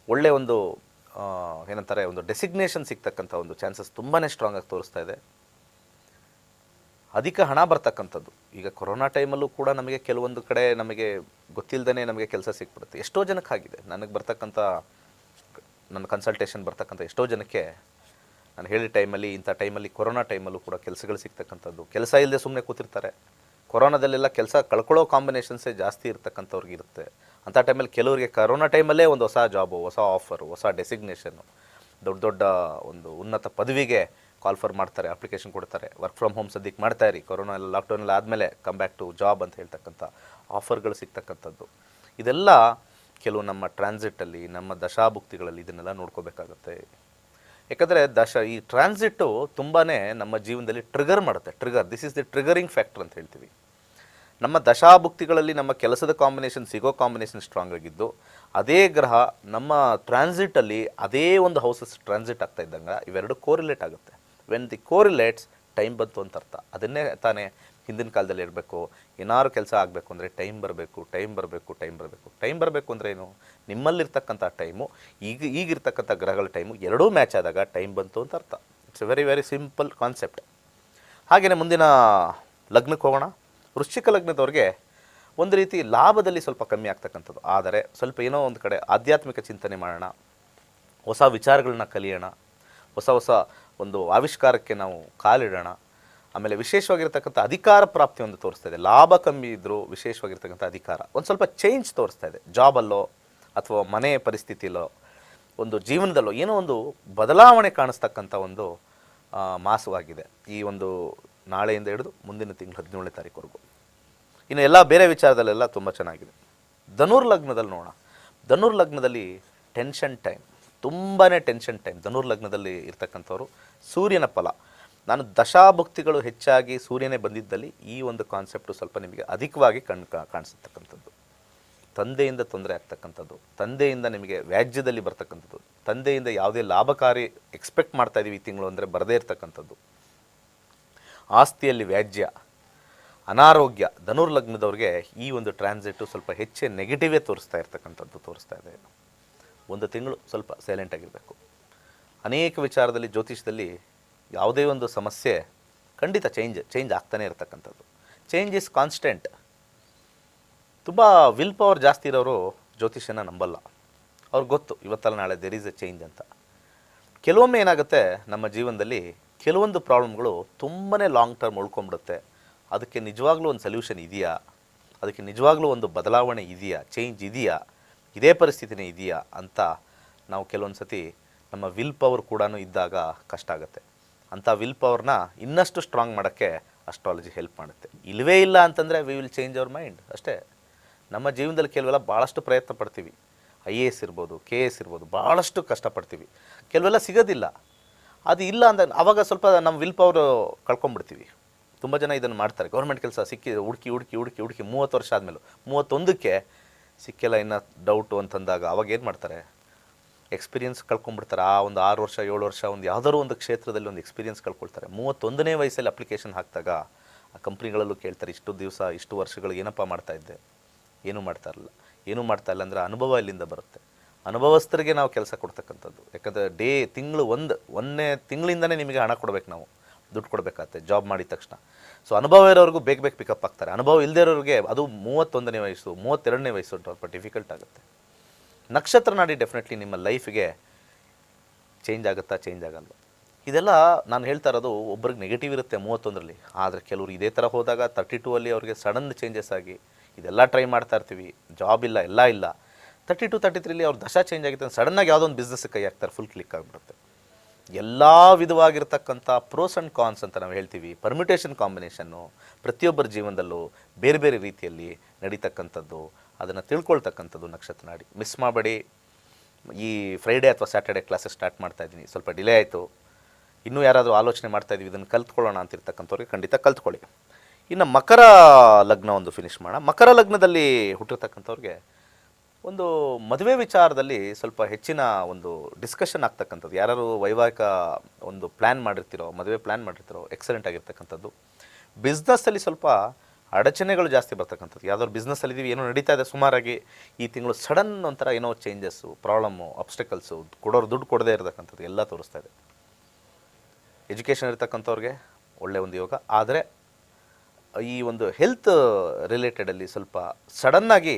ಒಳ್ಳೆ ಒಂದು ಏನಂತಾರೆ ಒಂದು ಡೆಸಿಗ್ನೇಷನ್ ಸಿಗ್ತಕ್ಕಂಥ ಒಂದು ಚಾನ್ಸಸ್ ತುಂಬಾ ಸ್ಟ್ರಾಂಗ್ ಆಗಿ ತೋರಿಸ್ತಾ ಇದೆ. ಅಧಿಕ ಹಣ ಬರ್ತಕ್ಕಂಥದ್ದು. ಈಗ ಕೊರೋನಾ ಟೈಮಲ್ಲೂ ಕೂಡ ನಮಗೆ ಕೆಲವೊಂದು ಕಡೆ ನಮಗೆ ಗೊತ್ತಿಲ್ಲದೇ ನಮಗೆ ಕೆಲಸ ಸಿಕ್ಬಿಡುತ್ತೆ. ಎಷ್ಟೋ ಜನಕ್ಕೆ ಆಗಿದೆ. ನನಗೆ ಬರ್ತಕ್ಕಂಥ ನನ್ನ ಕನ್ಸಲ್ಟೇಷನ್ ಬರ್ತಕ್ಕಂಥ ಎಷ್ಟೋ ಜನಕ್ಕೆ ನಾನು ಹೇಳಿದ ಟೈಮಲ್ಲಿ, ಇಂಥ ಟೈಮಲ್ಲಿ ಕೊರೋನಾ ಟೈಮಲ್ಲೂ ಕೂಡ ಕೆಲಸಗಳು ಸಿಗ್ತಕ್ಕಂಥದ್ದು, ಕೆಲಸ ಇಲ್ಲದೆ ಸುಮ್ಮನೆ ಕೂತಿರ್ತಾರೆ. ಕೊರೋನಾದಲ್ಲೆಲ್ಲ ಕೆಲಸ ಕಳ್ಕೊಳ್ಳೋ ಕಾಂಬಿನೇಷನ್ಸೇ ಜಾಸ್ತಿ ಇರ್ತಕ್ಕಂಥವ್ರಿಗೆ ಇರುತ್ತೆ. ಅಂಥ ಟೈಮಲ್ಲಿ ಕೆಲವರಿಗೆ ಕರೋನಾ ಟೈಮಲ್ಲೇ ಒಂದು ಹೊಸ ಜಾಬು, ಹೊಸ ಆಫರು, ಹೊಸ ಡೆಸಿಗ್ನೇಷನ್ನು, ದೊಡ್ಡ ದೊಡ್ಡ ಒಂದು ಉನ್ನತ ಪದವಿಗೆ ಕಾಲ್ ಫರ್ ಮಾಡ್ತಾರೆ, ಅಪ್ಲಿಕೇಶನ್ ಕೊಡ್ತಾರೆ. ವರ್ಕ್ ಫ್ರಮ್ ಹೋಮ್ ಸದ್ಯಕ್ಕೆ ಮಾಡ್ತಾಯಿರಿ, ಕೊರೋನಾ ಎಲ್ಲ ಲಾಕ್ಡೌನಲ್ಲಿ ಆದಮೇಲೆ ಕಮ್ ಬ್ಯಾಕ್ ಟು ಜಾಬ್ ಅಂತ ಹೇಳ್ತಕ್ಕಂಥ ಆಫರ್ಗಳು ಸಿಗ್ತಕ್ಕಂಥದ್ದು. ಇದೆಲ್ಲ ಕೆಲವು ನಮ್ಮ ಟ್ರಾನ್ಸಿಟಲ್ಲಿ, ನಮ್ಮ ದಶಾಭುಕ್ತಿಗಳಲ್ಲಿ ಇದನ್ನೆಲ್ಲ ನೋಡ್ಕೋಬೇಕಾಗತ್ತೆ. ಯಾಕಂದರೆ ಈ ಟ್ರಾನ್ಸಿಟ್ಟು ತುಂಬಾ ನಮ್ಮ ಜೀವನದಲ್ಲಿ ಟ್ರಿಗರ್ ಮಾಡುತ್ತೆ. This is the triggering factor ಅಂತ ಹೇಳ್ತೀವಿ. ನಮ್ಮ ದಶಾಭುಕ್ತಿಗಳಲ್ಲಿ ನಮ್ಮ ಕೆಲಸದ ಕಾಂಬಿನೇಷನ್ ಸಿಗೋ ಕಾಂಬಿನೇಷನ್ ಸ್ಟ್ರಾಂಗ್ ಆಗಿದ್ದು, ಅದೇ ಗ್ರಹ ನಮ್ಮ ಟ್ರಾನ್ಸಿಟಲ್ಲಿ ಅದೇ ಒಂದು ಹೌಸಸ್ ಟ್ರಾನ್ಸಿಟ್ ಆಗ್ತಾ ಇದ್ದಂಗೆ ಇವೆರಡು ಕೋರಿಲೇಟ್ ಆಗುತ್ತೆ. ವೆನ್ ದಿ ಕೋರಿಲೇಟ್ಸ್, ಟೈಮ್ ಬಂತು ಅಂತ ಅರ್ಥ. ಅದನ್ನೇ ತಾನೇ ಹಿಂದಿನ ಕಾಲದಲ್ಲಿ ಇರಬೇಕು. ಏನಾದ್ರು ಕೆಲಸ ಆಗಬೇಕು ಅಂದರೆ ಟೈಮ್ ಬರಬೇಕು. ಟೈಮ್ ಬರಬೇಕು ಅಂದರೆ ಏನು, ನಿಮ್ಮಲ್ಲಿರ್ತಕ್ಕಂಥ ಟೈಮು ಈಗಿರ್ತಕ್ಕಂಥ ಗ್ರಹಗಳ ಟೈಮು ಎರಡೂ ಮ್ಯಾಚ್ ಆದಾಗ ಟೈಮ್ ಬಂತು ಅಂತ ಅರ್ಥ. It's A very very simple concept. ಹಾಗೆಯೇ ಮುಂದಿನ ಲಗ್ನಕ್ಕೆ ಹೋಗೋಣ. ವೃಶ್ಚಿಕ ಲಗ್ನದವ್ರಿಗೆ ಒಂದು ರೀತಿ ಲಾಭದಲ್ಲಿ ಸ್ವಲ್ಪ ಕಮ್ಮಿ ಆಗ್ತಕ್ಕಂಥದ್ದು. ಆದರೆ ಸ್ವಲ್ಪ ಏನೋ ಒಂದು ಕಡೆ ಆಧ್ಯಾತ್ಮಿಕ ಚಿಂತನೆ ಮಾಡೋಣ, ಹೊಸ ವಿಚಾರಗಳನ್ನ ಕಲಿಯೋಣ, ಹೊಸ ಒಂದು ಆವಿಷ್ಕಾರಕ್ಕೆ ನಾವು ಕಾಲಿಡೋಣ. ಆಮೇಲೆ ವಿಶೇಷವಾಗಿರ್ತಕ್ಕಂಥ ಅಧಿಕಾರ ಪ್ರಾಪ್ತಿ ಒಂದು ತೋರಿಸ್ತಾ ಇದೆ. ಲಾಭ ಕಮ್ಮಿ ಇದ್ದರೂ ವಿಶೇಷವಾಗಿರ್ತಕ್ಕಂಥ ಅಧಿಕಾರ ಒಂದು ಸ್ವಲ್ಪ ಚೇಂಜ್ ತೋರಿಸ್ತಾ ಇದೆ. ಜಾಬಲ್ಲೋ ಅಥವಾ ಮನೆ ಪರಿಸ್ಥಿತಿಯಲ್ಲೋ, ಒಂದು ಜೀವನದಲ್ಲೋ ಏನೋ ಒಂದು ಬದಲಾವಣೆ ಕಾಣಿಸ್ತಕ್ಕಂಥ ಒಂದು ಮಾಸವಾಗಿದೆ ಈ ಒಂದು ನಾಳೆಯಿಂದ ಹಿಡಿದು ಮುಂದಿನ ತಿಂಗಳು 17ನೇ ತಾರೀಕುವರೆಗೂ. ಇನ್ನು ಎಲ್ಲ ಬೇರೆ ವಿಚಾರದಲ್ಲೆಲ್ಲ ತುಂಬ ಚೆನ್ನಾಗಿದೆ. ಧನುರ್ ಲಗ್ನದಲ್ಲಿ ನೋಡೋಣ. ಧನುರ್ ಲಗ್ನದಲ್ಲಿ ಟೆನ್ಷನ್ ಟೈಮ್, ತುಂಬಾ ಟೆನ್ಷನ್ ಟೈಮ್. ಧನುರ್ ಲಗ್ನದಲ್ಲಿ ಇರ್ತಕ್ಕಂಥವ್ರು ಸೂರ್ಯನ ಫಲ, ನಾನು ದಶಾಭುಕ್ತಿಗಳು ಹೆಚ್ಚಾಗಿ ಸೂರ್ಯನೇ ಬಂದಿದ್ದಲ್ಲಿ ಈ ಒಂದು ಕಾನ್ಸೆಪ್ಟು ಸ್ವಲ್ಪ ನಿಮಗೆ ಅಧಿಕವಾಗಿ ಕಾಣಿಸ್ತಕ್ಕಂಥದ್ದು. ತಂದೆಯಿಂದ ತೊಂದರೆ ಆಗ್ತಕ್ಕಂಥದ್ದು, ತಂದೆಯಿಂದ ನಿಮಗೆ ವ್ಯಾಜ್ಯದಲ್ಲಿ ಬರ್ತಕ್ಕಂಥದ್ದು, ತಂದೆಯಿಂದ ಯಾವುದೇ ಲಾಭಕಾರಿ ಎಕ್ಸ್ಪೆಕ್ಟ್ ಮಾಡ್ತಾ ಇದ್ದೀವಿ ಈ ತಿಂಗಳು ಅಂದರೆ ಬರದೇ ಇರ್ತಕ್ಕಂಥದ್ದು, ಆಸ್ತಿಯಲ್ಲಿ ವ್ಯಾಜ್ಯ, ಅನಾರೋಗ್ಯ. ಧನುರ್ ಲಗ್ನದವ್ರಿಗೆ ಈ ಒಂದು ಟ್ರಾನ್ಸಿಟ್ಟು ಸ್ವಲ್ಪ ಹೆಚ್ಚೇ ನೆಗೆಟಿವೇ ತೋರಿಸ್ತಾ ಇದೆ. ಒಂದು ತಿಂಗಳು ಸ್ವಲ್ಪ ಸೈಲೆಂಟಾಗಿರಬೇಕು. ಅನೇಕ ವಿಚಾರದಲ್ಲಿ ಜ್ಯೋತಿಷದಲ್ಲಿ ಯಾವುದೇ ಒಂದು ಸಮಸ್ಯೆ ಖಂಡಿತ ಚೇಂಜ್ ಆಗ್ತಾನೆ ಇರತಕ್ಕಂಥದ್ದು. Change is constant. ತುಂಬ ವಿಲ್ ಪವರ್ ಜಾಸ್ತಿ ಇರೋರು ಜ್ಯೋತಿಷ್ಯನ ನಂಬಲ್ಲ. ಅವ್ರಿಗೆ ಗೊತ್ತು ಇವತ್ತಲ್ಲ ನಾಳೆ ದೇರ್ ಈಸ್ ಎ ಚೇಂಜ್ ಅಂತ. ಕೆಲವೊಮ್ಮೆ ಏನಾಗುತ್ತೆ ನಮ್ಮ ಜೀವನದಲ್ಲಿ ಕೆಲವೊಂದು ಪ್ರಾಬ್ಲಮ್ಗಳು ತುಂಬಾ ಲಾಂಗ್ ಟರ್ಮ್ ಉಳ್ಕೊಂಡ್ಬಿಡುತ್ತೆ. ಅದಕ್ಕೆ ನಿಜವಾಗ್ಲೂ ಒಂದು ಸೊಲ್ಯೂಷನ್ ಇದೆಯಾ, ಅದಕ್ಕೆ ನಿಜವಾಗ್ಲೂ ಒಂದು ಬದಲಾವಣೆ ಇದೆಯಾ, ಚೇಂಜ್ ಇದೆಯಾ, ಇದೇ ಪರಿಸ್ಥಿತಿನೇ ಇದೆಯಾ ಅಂತ ನಾವು ಕೆಲವೊಂದು ಸತಿ ನಮ್ಮ ವಿಲ್ ಪವರ್ ಕೂಡ ಇದ್ದಾಗ ಕಷ್ಟ ಆಗುತ್ತೆ. ಅಂಥ ವಿಲ್ ಪವರ್ನ ಇನ್ನಷ್ಟು ಸ್ಟ್ರಾಂಗ್ ಮಾಡೋಕ್ಕೆ ಅಸ್ಟ್ರಾಲಜಿ ಹೆಲ್ಪ್ ಮಾಡುತ್ತೆ. ಇಲ್ಲವೇ ಇಲ್ಲ ಅಂತಂದರೆ we will change our mind ಅಷ್ಟೇ. ನಮ್ಮ ಜೀವನದಲ್ಲಿ ಕೆಲವೆಲ್ಲ ಭಾಳಷ್ಟು ಪ್ರಯತ್ನ ಪಡ್ತೀವಿ, IAS ಇರ್ಬೋದು, KS ಇರ್ಬೋದು, ಭಾಳಷ್ಟು ಕಷ್ಟಪಡ್ತೀವಿ, ಕೆಲವೆಲ್ಲ ಸಿಗೋದಿಲ್ಲ. ಅದು ಇಲ್ಲ ಅಂದ ಆವಾಗ ಸ್ವಲ್ಪ ನಮ್ಮ ವಿಲ್ ಪವರ್ ಕಳ್ಕೊಂಬಿಡ್ತೀವಿ. ತುಂಬ ಜನ ಇದನ್ನು ಮಾಡ್ತಾರೆ. ಗೌರ್ಮೆಂಟ್ ಕೆಲಸ ಸಿಕ್ಕಿ ಹುಡುಕಿ 30 ವರ್ಷ ಆದಮೇಲೆ 31ಕ್ಕೆ ಸಿಕ್ಕಿಲ್ಲ ಇನ್ನೂ ಡೌಟು ಅಂತಂದಾಗ ಅವಾಗ ಏನು ಮಾಡ್ತಾರೆ, ಎಕ್ಸ್ಪೀರಿಯನ್ಸ್ ಕಳ್ಕೊಂಡ್ಬಿಡ್ತಾರೆ. ಆ ಒಂದು 6 ವರ್ಷ 7 ವರ್ಷ ಒಂದು ಯಾವುದಾದ್ರು ಒಂದು ಕ್ಷೇತ್ರದಲ್ಲಿ ಒಂದು ಎಕ್ಸ್ಪೀರಿಯನ್ಸ್ ಕಳ್ಕೊಳ್ತಾರೆ. 31ನೇ ವಯಸ್ಸಲ್ಲಿ ಅಪ್ಲಿಕೇಶನ್ ಹಾಕಿದಾಗ ಆ ಕಂಪ್ನಿಗಳಲ್ಲೂ ಕೇಳ್ತಾರೆ, ಇಷ್ಟು ದಿವಸ ಇಷ್ಟು ವರ್ಷಗಳು ಏನಪ್ಪ ಮಾಡ್ತಾಯಿದ್ದೆ, ಏನೂ ಮಾಡ್ತಾ ಇಲ್ಲ ಅಂದರೆ ಅನುಭವ ಇಲ್ಲಿಂದ ಬರುತ್ತೆ. ಅನುಭವಸ್ಥರಿಗೆ ನಾವು ಕೆಲಸ ಕೊಡ್ತಕ್ಕಂಥದ್ದು. ಯಾಕಂದರೆ ತಿಂಗಳು ಒಂದನೇ ತಿಂಗಳಿಂದನೇ ನಿಮಗೆ ಹಣ ಕೊಡಬೇಕು, ನಾವು ದುಡ್ಡು ಕೊಡಬೇಕಾಗತ್ತೆ ಜಾಬ್ ಮಾಡಿದ ತಕ್ಷಣ. ಸೊ ಅನುಭವ ಇರೋರಿಗೂ ಬೇಗ ಪಿಕಪ್ ಆಗ್ತಾರೆ. ಅನುಭವ ಇಲ್ಲದೇ ಇರೋರಿಗೆ ಅದು 31ನೇ ವಯಸ್ಸು 32ನೇ ವಯಸ್ಸು ಸ್ವಲ್ಪ ಡಿಫಿಕಲ್ಟ್ ಆಗುತ್ತೆ. ನಕ್ಷತ್ರ ನಾಡಿ ಡೆಫಿನೆಟ್ಲಿ ನಿಮ್ಮ ಲೈಫಿಗೆ ಚೇಂಜ್ ಆಗುತ್ತಾ, ಚೇಂಜ್ ಆಗಲ್ಲ. ಇದೆಲ್ಲ ನಾನು ಹೇಳ್ತಾ ಇರೋದು ಒಬ್ರಿಗೆ ನೆಗೆಟಿವ್ ಇರುತ್ತೆ 31ರಲ್ಲಿ. ಆದರೆ ಕೆಲವರು ಇದೇ ಥರ ಹೋದಾಗ 32ಅಲ್ಲಿ ಅವ್ರಿಗೆ ಸಡನ್ ಚೇಂಜಸ್ ಆಗಿ ಇದೆಲ್ಲ ಟ್ರೈ ಮಾಡ್ತಾ ಇರ್ತೀವಿ, ಜಾಬ್ ಇಲ್ಲ, ಎಲ್ಲ ಇಲ್ಲ. 32 33ಲಿ ಅವ್ರ ದಶಾ ಚೇಂಜ್ ಆಗಿತ್ತು, ಸಡನ್ನಾಗಿ ಯಾವುದೋ ಒಂದು ಬಿಸ್ನೆಸ್ಗೆ ಕೈ ಹಾಕ್ತಾರೆ, ಫುಲ್ ಕ್ಲಿಕ್ ಆಗಿಬಿಡುತ್ತೆ. ಎಲ್ಲ ವಿಧವಾಗಿರ್ತಕ್ಕಂಥ ಪ್ರೋಸ್ ಆ್ಯಂಡ್ ಕಾನ್ಸ್ ಅಂತ ನಾವು ಹೇಳ್ತೀವಿ, ಪರ್ಮ್ಯುಟೇಷನ್ ಕಾಂಬಿನೇಷನ್ನು ಪ್ರತಿಯೊಬ್ಬರ ಜೀವನದಲ್ಲೂ ಬೇರೆ ಬೇರೆ ರೀತಿಯಲ್ಲಿ ನಡೀತಕ್ಕಂಥದ್ದು, ಅದನ್ನು ತಿಳ್ಕೊಳ್ತಕ್ಕಂಥದ್ದು ನಕ್ಷತ್ರ ನಾಡಿ. ಮಿಸ್ ಮಾಡಬೇಡಿ. ಈ ಫ್ರೈಡೇ ಅಥವಾ ಸ್ಯಾಟರ್ಡೆ ಕ್ಲಾಸಸ್ ಸ್ಟಾರ್ಟ್ ಮಾಡ್ತಾಯಿದ್ದೀನಿ, ಸ್ವಲ್ಪ ಡಿಲೇ ಆಯಿತು. ಇನ್ನೂ ಯಾರಾದರೂ ಆಲೋಚನೆ ಮಾಡ್ತಾಯಿದ್ವಿ ಇದನ್ನು ಕಲ್ತ್ಕೊಳ್ಳೋಣ ಅಂತಿರ್ತಕ್ಕಂಥವ್ರಿಗೆ ಖಂಡಿತ ಕಲ್ತ್ಕೊಳ್ಳಿ. ಇನ್ನು ಮಕರ ಲಗ್ನ ಒಂದು ಫಿನಿಷ್ ಮಾಡೋಣ. ಮಕರ ಲಗ್ನದಲ್ಲಿ ಹುಟ್ಟಿರ್ತಕ್ಕಂಥವ್ರಿಗೆ ಒಂದು ಮದುವೆ ವಿಚಾರದಲ್ಲಿ ಸ್ವಲ್ಪ ಹೆಚ್ಚಿನ ಒಂದು ಡಿಸ್ಕಷನ್ ಆಗ್ತಕ್ಕಂಥದ್ದು. ಯಾರು ವೈವಾಹಿಕ ಒಂದು ಪ್ಲ್ಯಾನ್ ಮಾಡಿರ್ತೀರೋ, ಮದುವೆ ಪ್ಲ್ಯಾನ್ ಮಾಡಿರ್ತೀರೋ, ಎಕ್ಸಲೆಂಟ್ ಆಗಿರ್ತಕ್ಕಂಥದ್ದು. ಬಿಸ್ನೆಸ್ಸಲ್ಲಿ ಸ್ವಲ್ಪ ಅಡಚಣೆಗಳು ಜಾಸ್ತಿ ಬರ್ತಕ್ಕಂಥದ್ದು. ಯಾವುದಾದ್ರು ಬಿಸ್ನೆಸ್ಸಲ್ಲಿದ್ದೀವಿ, ಏನೋ ನಡೀತಾ ಇದೆ ಸುಮಾರಾಗಿ, ಈ ತಿಂಗಳು ಸಡನ್ ಒಂಥರ ಏನೋ ಚೇಂಜಸ್ಸು, ಪ್ರಾಬ್ಲಮ್ಮು, ಅಬ್ಸ್ಟಕಲ್ಸು, ಕೊಡೋರು ದುಡ್ಡು ಕೊಡದೇ ಇರತಕ್ಕಂಥದ್ದು ಎಲ್ಲ ತೋರಿಸ್ತಾ ಇದೆ. ಎಜುಕೇಷನ್ ಇರ್ತಕ್ಕಂಥವ್ರಿಗೆ ಒಳ್ಳೆಯ ಒಂದು ಯೋಗ. ಆದರೆ ಈ ಒಂದು ಹೆಲ್ತ್ ರಿಲೇಟೆಡಲ್ಲಿ ಸ್ವಲ್ಪ ಸಡನ್ನಾಗಿ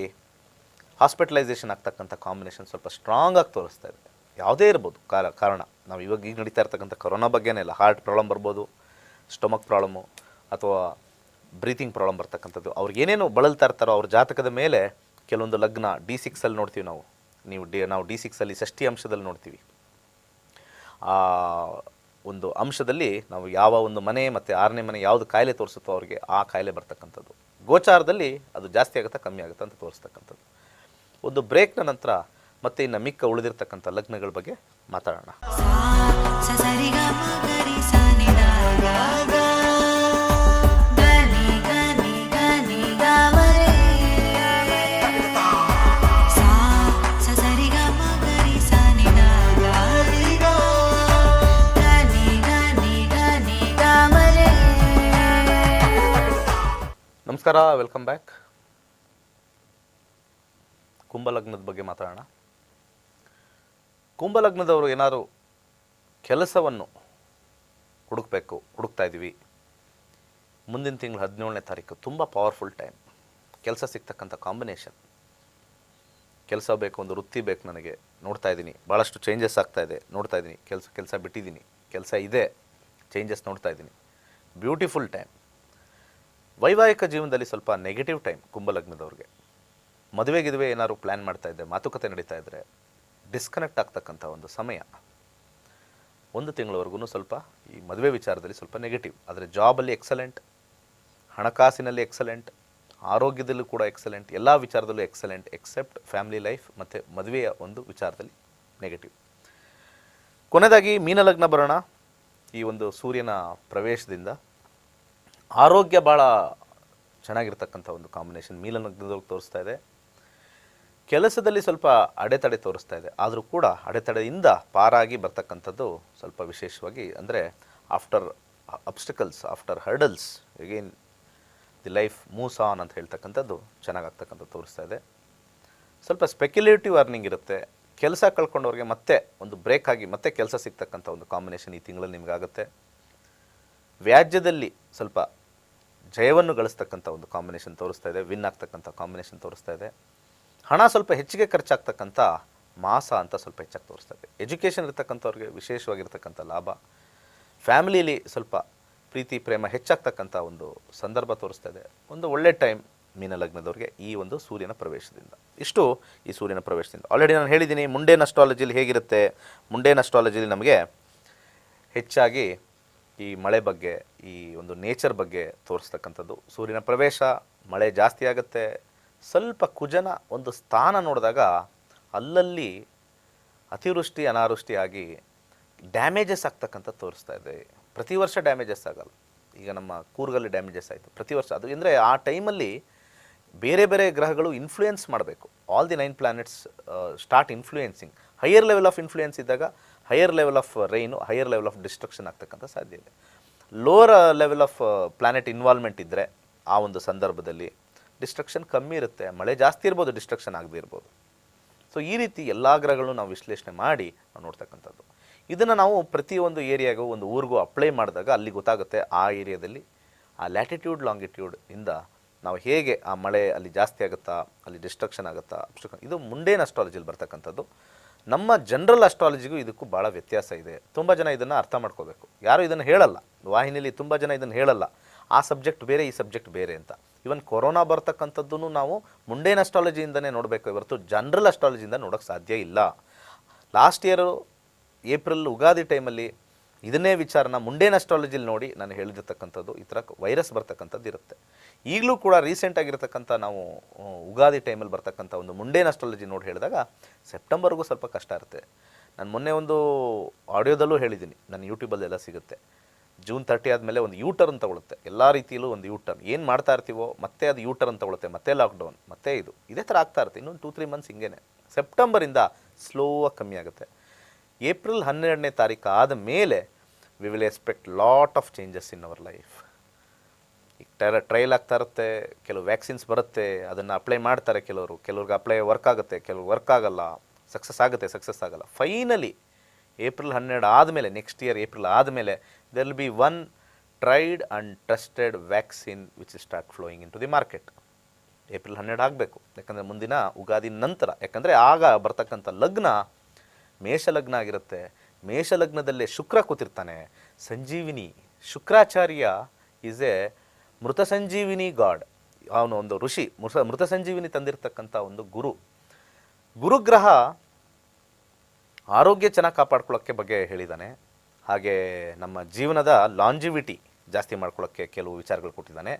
ಹಾಸ್ಪಿಟಲೈಸೇಷನ್ ಆಗ್ತಕ್ಕಂಥ ಕಾಂಬಿನೇಷನ್ ಸ್ವಲ್ಪ ಸ್ಟ್ರಾಂಗಾಗಿ ತೋರಿಸ್ತಾ ಇದೆ. ಯಾವುದೇ ಇರ್ಬೋದು ಕಾರಣ. ನಾವು ಈಗ ನಡೀತಾ ಇರ್ತಕ್ಕಂಥ ಕೊರೋನಾ ಬಗ್ಗೆನೇ ಇಲ್ಲ, ಹಾರ್ಟ್ ಪ್ರಾಬ್ಲಮ್ ಬರ್ಬೋದು, ಸ್ಟೊಮಕ್ ಪ್ರಾಬ್ಲಮ್ಮು ಅಥವಾ ಬ್ರೀತಿಂಗ್ ಪ್ರಾಬ್ಲಮ್ ಬರ್ತಕ್ಕಂಥದ್ದು. ಅವ್ರಿಗೆ ಏನೇನು ಬಳಲ್ತಾ ಇರ್ತಾರೋ ಅವ್ರ ಜಾತಕದ ಮೇಲೆ ಕೆಲವೊಂದು ಲಗ್ನ D6ಅಲ್ಲಿ ನೋಡ್ತೀವಿ ನಾವು. ನಾವು D6ಅಲ್ಲಿ ಷಷ್ಠಿ ಅಂಶದಲ್ಲಿ ನೋಡ್ತೀವಿ. ಆ ಒಂದು ಅಂಶದಲ್ಲಿ ನಾವು ಯಾವ ಒಂದು ಮನೆ ಮತ್ತು 6ನೇ ಮನೆ ಯಾವುದು ಕಾಯಿಲೆ ತೋರಿಸುತ್ತೋ ಅವ್ರಿಗೆ ಆ ಕಾಯಿಲೆ ಬರ್ತಕ್ಕಂಥದ್ದು. ಗೋಚಾರದಲ್ಲಿ ಅದು ಜಾಸ್ತಿ ಆಗುತ್ತಾ ಕಮ್ಮಿ ಆಗುತ್ತಾ ಅಂತ ತೋರಿಸ್ತಕ್ಕಂಥದ್ದು. ಒಂದು ಬ್ರೇಕ್ನ ನಂತರ ಮತ್ತೆ ಇನ್ನು ಮಿಕ್ಕ ಉಳಿದಿರ್ತಕ್ಕಂಥ ಲಗ್ನಗಳ ಬಗ್ಗೆ ಮಾತಾಡೋಣ. ನಮಸ್ಕಾರ, ವೆಲ್ಕಮ್ ಬ್ಯಾಕ್. ಕುಂಭಲಗ್ನದ ಬಗ್ಗೆ ಮಾತಾಡೋಣ. ಕುಂಭಲಗ್ನದವರು ಏನಾದರೂ ಕೆಲಸವನ್ನು ಹುಡುಕ್ತಾ ಇದ್ದೀವಿ. ಮುಂದಿನ ತಿಂಗಳು 17ನೇ ತಾರೀಕು ತುಂಬ ಪವರ್ಫುಲ್ ಟೈಮ್. ಕೆಲಸ ಸಿಗ್ತಕ್ಕಂಥ ಕಾಂಬಿನೇಷನ್. ಕೆಲಸ ಬೇಕು, ಒಂದು ವೃತ್ತಿ ಬೇಕು ನನಗೆ, ನೋಡ್ತಾ ಇದ್ದೀನಿ. ಭಾಳಷ್ಟು ಚೇಂಜಸ್ ಆಗ್ತಾ ಇದೆ, ನೋಡ್ತಾ ಇದ್ದೀನಿ. ಕೆಲಸ ಬಿಟ್ಟಿದ್ದೀನಿ, ಕೆಲಸ ಇದೆ, ಚೇಂಜಸ್ ನೋಡ್ತಾ ಇದ್ದೀನಿ. Beautiful time. ವೈವಾಹಿಕ ಜೀವನದಲ್ಲಿ ಸ್ವಲ್ಪ ನೆಗೆಟಿವ್ ಟೈಮ್ ಕುಂಭಲಗ್ನದವ್ರಿಗೆ. ಮದುವೆಗಿದುವೆ ಏನಾದ್ರು ಪ್ಲ್ಯಾನ್ ಮಾಡ್ತಾಯಿದ್ದೆ, ಮಾತುಕತೆ ನಡೀತಾ ಇದ್ದರೆ ಡಿಸ್ಕನೆಕ್ಟ್ ಆಗ್ತಕ್ಕಂಥ ಒಂದು ಸಮಯ. ಒಂದು ತಿಂಗಳವರೆಗೂ ಸ್ವಲ್ಪ ಈ ಮದುವೆ ವಿಚಾರದಲ್ಲಿ ಸ್ವಲ್ಪ ನೆಗೆಟಿವ್. ಆದರೆ ಜಾಬಲ್ಲಿ ಎಕ್ಸಲೆಂಟ್, ಹಣಕಾಸಿನಲ್ಲಿ ಎಕ್ಸಲೆಂಟ್, ಆರೋಗ್ಯದಲ್ಲೂ ಕೂಡ ಎಕ್ಸಲೆಂಟ್, ಎಲ್ಲ ವಿಚಾರದಲ್ಲೂ ಎಕ್ಸಲೆಂಟ್, ಎಕ್ಸೆಪ್ಟ್ ಫ್ಯಾಮಿಲಿ ಲೈಫ್ ಮತ್ತು ಮದುವೆಯ ಒಂದು ವಿಚಾರದಲ್ಲಿ ನೆಗೆಟಿವ್. ಕೊನೆಯದಾಗಿ ಮೀನಲಗ್ನ ಬರೋಣ. ಈ ಒಂದು ಸೂರ್ಯನ ಪ್ರವೇಶದಿಂದ ಆರೋಗ್ಯ ಭಾಳ ಚೆನ್ನಾಗಿರ್ತಕ್ಕಂಥ ಒಂದು ಕಾಂಬಿನೇಷನ್ ಮೀನಲಗ್ನದವ್ರಿಗೆ ತೋರಿಸ್ತಾ ಇದೆ. ಕೆಲಸದಲ್ಲಿ ಸ್ವಲ್ಪ ಅಡೆತಡೆ ತೋರಿಸ್ತಾ ಇದೆ, ಆದರೂ ಕೂಡ ಅಡೆತಡೆಯಿಂದ ಪಾರಾಗಿ ಬರ್ತಕ್ಕಂಥದ್ದು ಸ್ವಲ್ಪ ವಿಶೇಷವಾಗಿ. ಅಂದರೆ after obstacles, after hurdles again the life moves on ಅಂತ ಹೇಳ್ತಕ್ಕಂಥದ್ದು ಚೆನ್ನಾಗಾಗ್ತಕ್ಕಂಥದ್ದು ತೋರಿಸ್ತಾ ಇದೆ. ಸ್ವಲ್ಪ ಸ್ಪೆಕ್ಯುಲೇಟಿವ್ ಅರ್ನಿಂಗ್ ಇರುತ್ತೆ. ಕೆಲಸ ಕಳ್ಕೊಂಡವ್ರಿಗೆ ಮತ್ತೆ ಒಂದು ಬ್ರೇಕ್ ಆಗಿ ಮತ್ತೆ ಕೆಲಸ ಸಿಗ್ತಕ್ಕಂಥ ಒಂದು ಕಾಂಬಿನೇಷನ್ ಈ ತಿಂಗಳಲ್ಲಿ ನಿಮಗಾಗುತ್ತೆ. ವ್ಯಾಜ್ಯದಲ್ಲಿ ಸ್ವಲ್ಪ ಜಯವನ್ನು ಗಳಿಸ್ತಕ್ಕಂಥ ಒಂದು ಕಾಂಬಿನೇಷನ್ ತೋರಿಸ್ತಾ ಇದೆ, ವಿನ್ ಆಗ್ತಕ್ಕಂಥ ಕಾಂಬಿನೇಷನ್ ತೋರಿಸ್ತಾ ಇದೆ. ಹಣ ಸ್ವಲ್ಪ ಹೆಚ್ಚಿಗೆ ಖರ್ಚಾಗ್ತಕ್ಕಂಥ ಮಾಸ ಅಂತ ಸ್ವಲ್ಪ ಹೆಚ್ಚಾಗಿ ತೋರಿಸ್ತಾ ಇದೆ. ಎಜುಕೇಷನ್ ಇರ್ತಕ್ಕಂಥವ್ರಿಗೆ ವಿಶೇಷವಾಗಿರ್ತಕ್ಕಂಥ ಲಾಭ, ಫ್ಯಾಮಿಲಿಯಲ್ಲಿ ಸ್ವಲ್ಪ ಪ್ರೀತಿ ಪ್ರೇಮ ಹೆಚ್ಚಾಗ್ತಕ್ಕಂಥ ಒಂದು ಸಂದರ್ಭ ತೋರಿಸ್ತಾ ಇದೆ. ಒಂದು ಒಳ್ಳೆ ಟೈಮ್ ಮೀನ ಲಗ್ನದವ್ರಿಗೆ ಈ ಒಂದು ಸೂರ್ಯನ ಪ್ರವೇಶದಿಂದ. ಇಷ್ಟು ಈ ಸೂರ್ಯನ ಪ್ರವೇಶದಿಂದ. ಆಲ್ರೆಡಿ ನಾನು ಹೇಳಿದ್ದೀನಿ ಮುಂಡೇನ್ ಅಸ್ಟ್ರಾಲಜಿಲಿ ಹೇಗಿರುತ್ತೆ. ಮುಂಡೇನ್ ಅಸ್ಟ್ರಾಲಜಿಲಿ ನಮಗೆ ಹೆಚ್ಚಾಗಿ ಈ ಮಳೆ ಬಗ್ಗೆ, ಈ ಒಂದು ನೇಚರ್ ಬಗ್ಗೆ ತೋರಿಸ್ತಕ್ಕಂಥದ್ದು. ಸೂರ್ಯನ ಪ್ರವೇಶ, ಮಳೆ ಜಾಸ್ತಿ ಆಗುತ್ತೆ. ಸ್ವಲ್ಪ ಕುಜನ ಒಂದು ಸ್ಥಾನ ನೋಡಿದಾಗ ಅಲ್ಲಲ್ಲಿ ಅತಿವೃಷ್ಟಿ ಅನಾವೃಷ್ಟಿ ಆಗಿ ಡ್ಯಾಮೇಜಸ್ ಆಗ್ತಕ್ಕಂಥ ತೋರಿಸ್ತಾ ಇದೆ. ಪ್ರತಿ ವರ್ಷ ಡ್ಯಾಮೇಜಸ್ ಆಗಲ್ಲ. ಈಗ ನಮ್ಮ ಕೂರ್ಗಲ್ಲಿ ಡ್ಯಾಮೇಜಸ್ ಆಯಿತು ಪ್ರತಿ ವರ್ಷ. ಅದು ಅಂದರೆ ಆ ಟೈಮಲ್ಲಿ ಬೇರೆ ಬೇರೆ ಗ್ರಹಗಳು ಇನ್ಫ್ಲೂಯೆನ್ಸ್ ಮಾಡಬೇಕು. All the 9 planets start influencing. Higher level of influence ಇದ್ದಾಗ higher level of rain, higher level of destruction ಆಗ್ತಕ್ಕಂಥ ಸಾಧ್ಯ ಇದೆ. Lower level of planet involvement ಇದ್ದರೆ ಆ ಒಂದು ಸಂದರ್ಭದಲ್ಲಿ ಡಿಸ್ಟ್ರಕ್ಷನ್ ಕಮ್ಮಿ ಇರುತ್ತೆ. ಮಳೆ ಜಾಸ್ತಿ ಇರ್ಬೋದು, ಡಿಸ್ಟ್ರಕ್ಷನ್ ಆಗದೇ ಇರ್ಬೋದು. ಸೊ ಈ ರೀತಿ ಎಲ್ಲ ಗ್ರಹಗಳನ್ನು ನಾವು ವಿಶ್ಲೇಷಣೆ ಮಾಡಿ ನಾವು ನೋಡ್ತಕ್ಕಂಥದ್ದು. ಇದನ್ನು ನಾವು ಪ್ರತಿಯೊಂದು ಏರಿಯಾಗೂ, ಒಂದು ಊರಿಗೂ ಅಪ್ಲೈ ಮಾಡಿದಾಗ ಅಲ್ಲಿ ಗೊತ್ತಾಗುತ್ತೆ ಆ ಏರಿಯಾದಲ್ಲಿ ಆ ಲ್ಯಾಟಿಟ್ಯೂಡ್ ಲಾಂಗಿಟ್ಯೂಡ್ ಇಂದ ನಾವು ಹೇಗೆ ಆ ಮಳೆ ಅಲ್ಲಿ ಜಾಸ್ತಿ ಆಗುತ್ತಾ, ಅಲ್ಲಿ ಡಿಸ್ಟ್ರಕ್ಷನ್ ಆಗುತ್ತಾ. ಇದು ಮುಂಡೇನ್ ಅಸ್ಟ್ರಾಲಜಿಲಿ ಬರ್ತಕ್ಕಂಥದ್ದು. ನಮ್ಮ ಜನರಲ್ ಅಸ್ಟ್ರಾಲಜಿಗೂ ಇದಕ್ಕೂ ಭಾಳ ವ್ಯತ್ಯಾಸ ಇದೆ. ತುಂಬ ಜನ ಇದನ್ನು ಅರ್ಥ ಮಾಡ್ಕೋಬೇಕು. ಯಾರು ಇದನ್ನು ಹೇಳಲ್ಲ, ವಾಹಿನಿಯಲ್ಲಿ ತುಂಬ ಜನ ಇದನ್ನು ಹೇಳಲ್ಲ. ಆ ಸಬ್ಜೆಕ್ಟ್ ಬೇರೆ, ಈ ಸಬ್ಜೆಕ್ಟ್ ಬೇರೆ ಅಂತ. ಇವನ್ ಕೊರೋನಾ ಬರ್ತಕ್ಕಂಥದ್ದನ್ನು ನಾವು ಮುಂಡೇನ್ ಅಸ್ಟ್ರಾಲಜಿಯಿಂದನೇ ನೋಡಬೇಕು ಹೊರತು ಜನರಲ್ ಅಸ್ಟ್ರಾಲಜಿಯಿಂದ ನೋಡೋಕ್ಕೆ ಸಾಧ್ಯ ಇಲ್ಲ. ಲಾಸ್ಟ್ ಇಯರು ಏಪ್ರಿಲ್ ಉಗಾದಿ ಟೈಮಲ್ಲಿ ಇದನ್ನೇ ವಿಚಾರನ ಮುಂಡೇನ್ ಅಸ್ಟ್ರಾಲಜಿಲಿ ನೋಡಿ ನಾನು ಹೇಳಿರ್ತಕ್ಕಂಥದ್ದು. ಈ ಥರ ವೈರಸ್ ಬರ್ತಕ್ಕಂಥದ್ದು ಇರುತ್ತೆ. ಈಗಲೂ ಕೂಡ ರೀಸೆಂಟಾಗಿರ್ತಕ್ಕಂಥ ನಾವು ಉಗಾದಿ ಟೈಮಲ್ಲಿ ಬರ್ತಕ್ಕಂಥ ಒಂದು ಮುಂಡೇನ್ ಅಸ್ಟ್ರಾಲಜಿ ನೋಡಿ ಹೇಳಿದಾಗ ಸೆಪ್ಟೆಂಬರ್ಗೂ ಸ್ವಲ್ಪ ಕಷ್ಟ ಇರುತ್ತೆ. ನಾನು ಮೊನ್ನೆ ಒಂದು ಆಡಿಯೋದಲ್ಲೂ ಹೇಳಿದ್ದೀನಿ, ನನ್ನ ಯೂಟ್ಯೂಬಲ್ಲೆಲ್ಲ ಸಿಗುತ್ತೆ. ಜೂನ್ 30 ಆದಮೇಲೆ ಒಂದು ಯೂಟರ್ನ್ ತಗೊಳುತ್ತೆ. ಎಲ್ಲ ರೀತಿಯಲ್ಲೂ ಒಂದು ಯೂಟರ್ನ್ ಏನು ಮಾಡ್ತಾ ಇರ್ತೀವೋ ಮತ್ತೆ ಅದು ಯೂಟರ್ನ್ ತಗೊಳುತ್ತೆ. ಮತ್ತೆ ಲಾಕ್ಡೌನ್, ಮತ್ತೆ ಇದೇ ಥರ ಆಗ್ತಾ ಇರುತ್ತೆ. ಇನ್ನೊಂದು 2-3 ಮಂತ್ಸ್ ಹಿಂಗೇನೆ. ಸೆಪ್ಟೆಂಬರಿಂದ ಸ್ಲೋವಾಗಿ ಕಮ್ಮಿ ಆಗುತ್ತೆ. ಏಪ್ರಿಲ್ 12ನೇ ತಾರೀಕು ಆದ ಮೇಲೆ we will expect lot of changes in our life. ಈಗ ಟ್ರಯಲ್ ಆಗ್ತಾ ಇರುತ್ತೆ, ಕೆಲವು ವ್ಯಾಕ್ಸಿನ್ಸ್ ಬರುತ್ತೆ, ಅದನ್ನು ಅಪ್ಲೈ ಮಾಡ್ತಾರೆ ಕೆಲವ್ರಿಗೆ ಅಪ್ಲೈ ವರ್ಕ್ ಆಗುತ್ತೆ, ಕೆಲವ್ರಿಗೆ ವರ್ಕ್ ಆಗಲ್ಲ, ಸಕ್ಸಸ್ ಆಗುತ್ತೆ, ಸಕ್ಸಸ್ ಆಗಲ್ಲ. ಫೈನಲಿ ಏಪ್ರಿಲ್ 12 ಆದಮೇಲೆ, ನೆಕ್ಸ್ಟ್ ಇಯರ್ ಏಪ್ರಿಲ್ ಆದಮೇಲೆ there will be one tried and trusted vaccine which will start flowing into the market. April 12 ಆಗಬೇಕು. ಯಾಕಂದರೆ ಮುಂದಿನ ಉಗಾದಿ ನಂತರ. ಯಾಕಂದರೆ ಆಗ ಬರ್ತಕ್ಕಂಥ ಲಗ್ನ ಮೇಷಲಗ್ನ ಆಗಿರುತ್ತೆ. ಮೇಷಲಗ್ನದಲ್ಲೇ ಶುಕ್ರ ಕೂತಿರ್ತಾನೆ. ಸಂಜೀವಿನಿ ಶುಕ್ರಾಚಾರ್ಯ ಈಸ್ ಎ ಮೃತ ಸಂಜೀವಿನಿ ಗಾಡ್. ಅವನು ಒಂದು ಋಷಿ, ಮೃತ ಸಂಜೀವಿನಿ ತಂದಿರತಕ್ಕಂಥ ಒಂದು ಗುರುಗ್ರಹ ಆರೋಗ್ಯ ಚೆನ್ನಾಗಿ ಕಾಪಾಡ್ಕೊಳ್ಳೋಕ್ಕೆ ಬಗ್ಗೆ ಹೇಳಿದ್ದಾನೆ. ಹಾಗೆ ನಮ್ಮ ಜೀವನದ ಲಾಂಜಿವಿಟಿ ಜಾಸ್ತಿ ಮಾಡ್ಕೊಳ್ಳೋಕ್ಕೆ ಕೆಲವು ವಿಚಾರಗಳು ಕೊಟ್ಟಿದ್ದಾನೆ.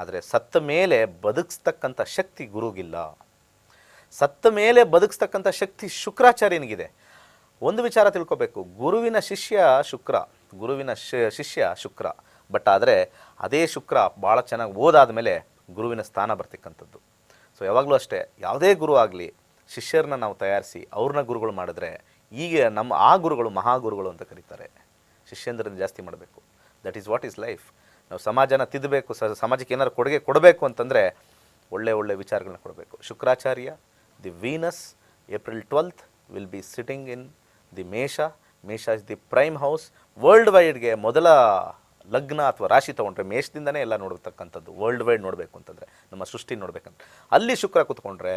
ಆದರೆ ಸತ್ತ ಮೇಲೆ ಬದುಕಿಸ್ತಕ್ಕಂಥ ಶಕ್ತಿ ಗುರುಗಿಲ್ಲ. ಸತ್ತ ಮೇಲೆ ಬದುಕಿಸ್ತಕ್ಕಂಥ ಶಕ್ತಿ ಶುಕ್ರಾಚಾರ್ಯನಿಗಿದೆ. ಒಂದು ವಿಚಾರ ತಿಳ್ಕೊಬೇಕು, ಗುರುವಿನ ಶಿಷ್ಯ ಶುಕ್ರ. ಬಟ್ ಆದರೆ ಅದೇ ಶುಕ್ರ ಭಾಳ ಚೆನ್ನಾಗಿ ಓದಾದ ಮೇಲೆ ಗುರುವಿನ ಸ್ಥಾನ ಬರ್ತಕ್ಕಂಥದ್ದು. ಸೊ ಯಾವಾಗಲೂ ಅಷ್ಟೇ, ಯಾವುದೇ ಗುರು ಆಗಲಿ ಶಿಷ್ಯರನ್ನ ನಾವು ತಯಾರಿಸಿ ಅವ್ರನ್ನ ಗುರುಗಳು ಮಾಡಿದ್ರೆ, ಈಗ ನಮ್ಮ ಆ ಗುರುಗಳು ಮಹಾಗುರುಗಳು ಅಂತ ಕರೀತಾರೆ. ಶಿಷ್ಯಂದ್ರನ್ನ ಜಾಸ್ತಿ ಮಾಡಬೇಕು. That is what is life. ನಾವು ಸಮಾಜನ ತಿದ್ದಬೇಕು, ಸಮಾಜಕ್ಕೆ ಏನಾದ್ರು ಕೊಡುಗೆ ಕೊಡಬೇಕು ಅಂತಂದರೆ ಒಳ್ಳೆ ವಿಚಾರಗಳನ್ನ ಕೊಡಬೇಕು. Shukracharya, the Venus, April 12th will be sitting in the Mesha is the prime house. World ವೈಡ್ಗೆ ಮೊದಲ ಲಗ್ನ ಅಥವಾ ರಾಶಿ ತೊಗೊಂಡ್ರೆ ಮೇಷದಿಂದನೇ ಎಲ್ಲ ನೋಡತಕ್ಕಂಥದ್ದು. ವರ್ಲ್ಡ್ ವೈಡ್ ನೋಡಬೇಕು ಅಂತಂದರೆ, ನಮ್ಮ ಸೃಷ್ಟಿ ನೋಡಬೇಕಂತ ಅಲ್ಲಿ ಶುಕ್ರ ಕೂತ್ಕೊಂಡ್ರೆ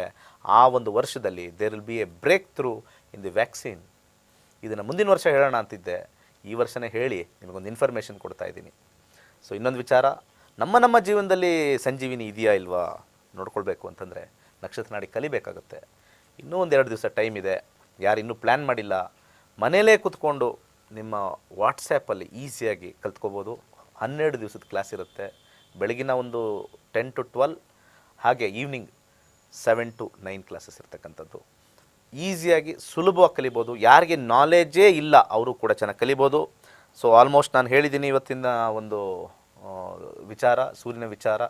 ಆ ಒಂದು ವರ್ಷದಲ್ಲಿ there will be a breakthrough in the vaccine. ಇದನ್ನು ಮುಂದಿನ ವರ್ಷ ಹೇಳೋಣ ಅಂತಿದ್ದೆ, ಈ ವರ್ಷನೇ ಹೇಳಿ ನಿಮಗೊಂದು ಇನ್ಫಾರ್ಮೇಷನ್ ಕೊಡ್ತಾ ಇದ್ದೀನಿ. ಸೊ ಇನ್ನೊಂದು ವಿಚಾರ, ನಮ್ಮ ಜೀವನದಲ್ಲಿ ಸಂಜೀವಿನಿ ಇದೆಯಾ ಇಲ್ವಾ ನೋಡ್ಕೊಳ್ಬೇಕು ಅಂತಂದರೆ ನಕ್ಷತ್ರ ನಾಡಿ ಕಲಿಬೇಕಾಗುತ್ತೆ. ಇನ್ನೂ 1-2 ದಿವಸ ಟೈಮ್ ಇದೆ. ಯಾರು ಇನ್ನೂ ಪ್ಲ್ಯಾನ್ ಮಾಡಿಲ್ಲ, ಮನೇಲೇ ಕೂತ್ಕೊಂಡು ನಿಮ್ಮ ವಾಟ್ಸ್ಯಾಪಲ್ಲಿ ಈಸಿಯಾಗಿ ಕಲ್ತ್ಕೋಬೋದು. 12 ದಿವಸದ ಕ್ಲಾಸ್ ಇರುತ್ತೆ. ಬೆಳಗಿನ ಒಂದು 10 to 12, ಹಾಗೆ ಈವ್ನಿಂಗ್ 7 to 9 ಕ್ಲಾಸಸ್ ಇರ್ತಕ್ಕಂಥದ್ದು. ಈಸಿಯಾಗಿ ಸುಲಭವಾಗಿ ಕಲಿಬೋದು. ಯಾರಿಗೆ ನಾಲೆಜೇ ಇಲ್ಲ ಅವರು ಕೂಡ ಚೆನ್ನಾಗಿ ಕಲಿಬೋದು. ಸೊ ಆಲ್ಮೋಸ್ಟ್ ನಾನು ಹೇಳಿದ್ದೀನಿ ಇವತ್ತಿನ ಒಂದು ವಿಚಾರ, ಸೂರ್ಯನ ವಿಚಾರ.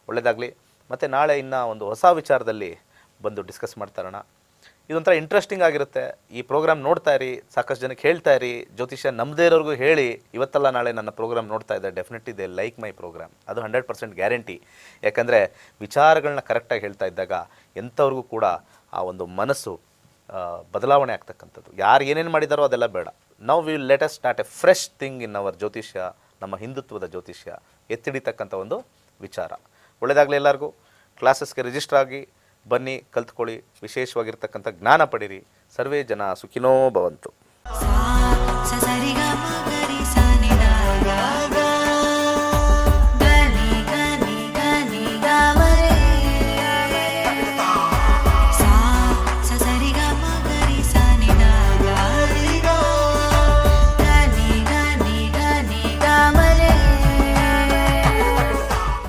ಒಳ್ಳೆಯದಾಗಲಿ. ಮತ್ತು ನಾಳೆ ಇನ್ನೂ ಒಂದು ಹೊಸ ವಿಚಾರದಲ್ಲಿ ಬಂದು ಡಿಸ್ಕಸ್ ಮಾಡ್ತಾರೋಣ. ಇದೊಂಥರ ಇಂಟ್ರೆಸ್ಟಿಂಗ್ ಆಗಿರುತ್ತೆ. ಈ ಪ್ರೋಗ್ರಾಮ್ ನೋಡ್ತಾ ಇರಿ, ಸಾಕಷ್ಟು ಜನಕ್ಕೆ ಹೇಳ್ತಾ ಇರಿ. ಜ್ಯೋತಿಷ್ಯ ನಮ್ಮದೇ ಇರೋರಿಗೂ ಹೇಳಿ, ಇವತ್ತಲ್ಲ ನಾಳೆ ನನ್ನ ಪ್ರೋಗ್ರಾಮ್ ನೋಡ್ತಾ ಇದ್ದೆ, definitely they like my program. ಅದು 100% ಗ್ಯಾರಂಟಿ. ಯಾಕಂದರೆ ವಿಚಾರಗಳನ್ನ ಕರೆಕ್ಟಾಗಿ ಹೇಳ್ತಾ ಇದ್ದಾಗ ಎಂಥವ್ರಿಗೂ ಕೂಡ ಆ ಒಂದು ಮನಸ್ಸು ಬದಲಾವಣೆ ಆಗ್ತಕ್ಕಂಥದ್ದು. ಯಾರು ಏನೇನು ಮಾಡಿದಾರೋ ಅದೆಲ್ಲ ಬೇಡ. ನಾವು will let us start A fresh thing in our ಜ್ಯೋತಿಷ್ಯ. ನಮ್ಮ ಹಿಂದುತ್ವದ ಜ್ಯೋತಿಷ್ಯ ಎತ್ತಿಡಿತಕ್ಕಂಥ ಒಂದು ವಿಚಾರ. ಒಳ್ಳೆಯದಾಗಲಿ ಎಲ್ಲರಿಗೂ. ಕ್ಲಾಸಸ್ಗೆ ರಿಜಿಸ್ಟರ್ ಆಗಿ ಬನ್ನಿ, ಕಲ್ತ್ಕೊಳ್ಳಿ, ವಿಶೇಷವಾಗಿರ್ತಕ್ಕಂಥ ಜ್ಞಾನ ಪಡೀರಿ. ಸರ್ವೇ ಜನ ಸುಖಿನೋ ಭವಂತು.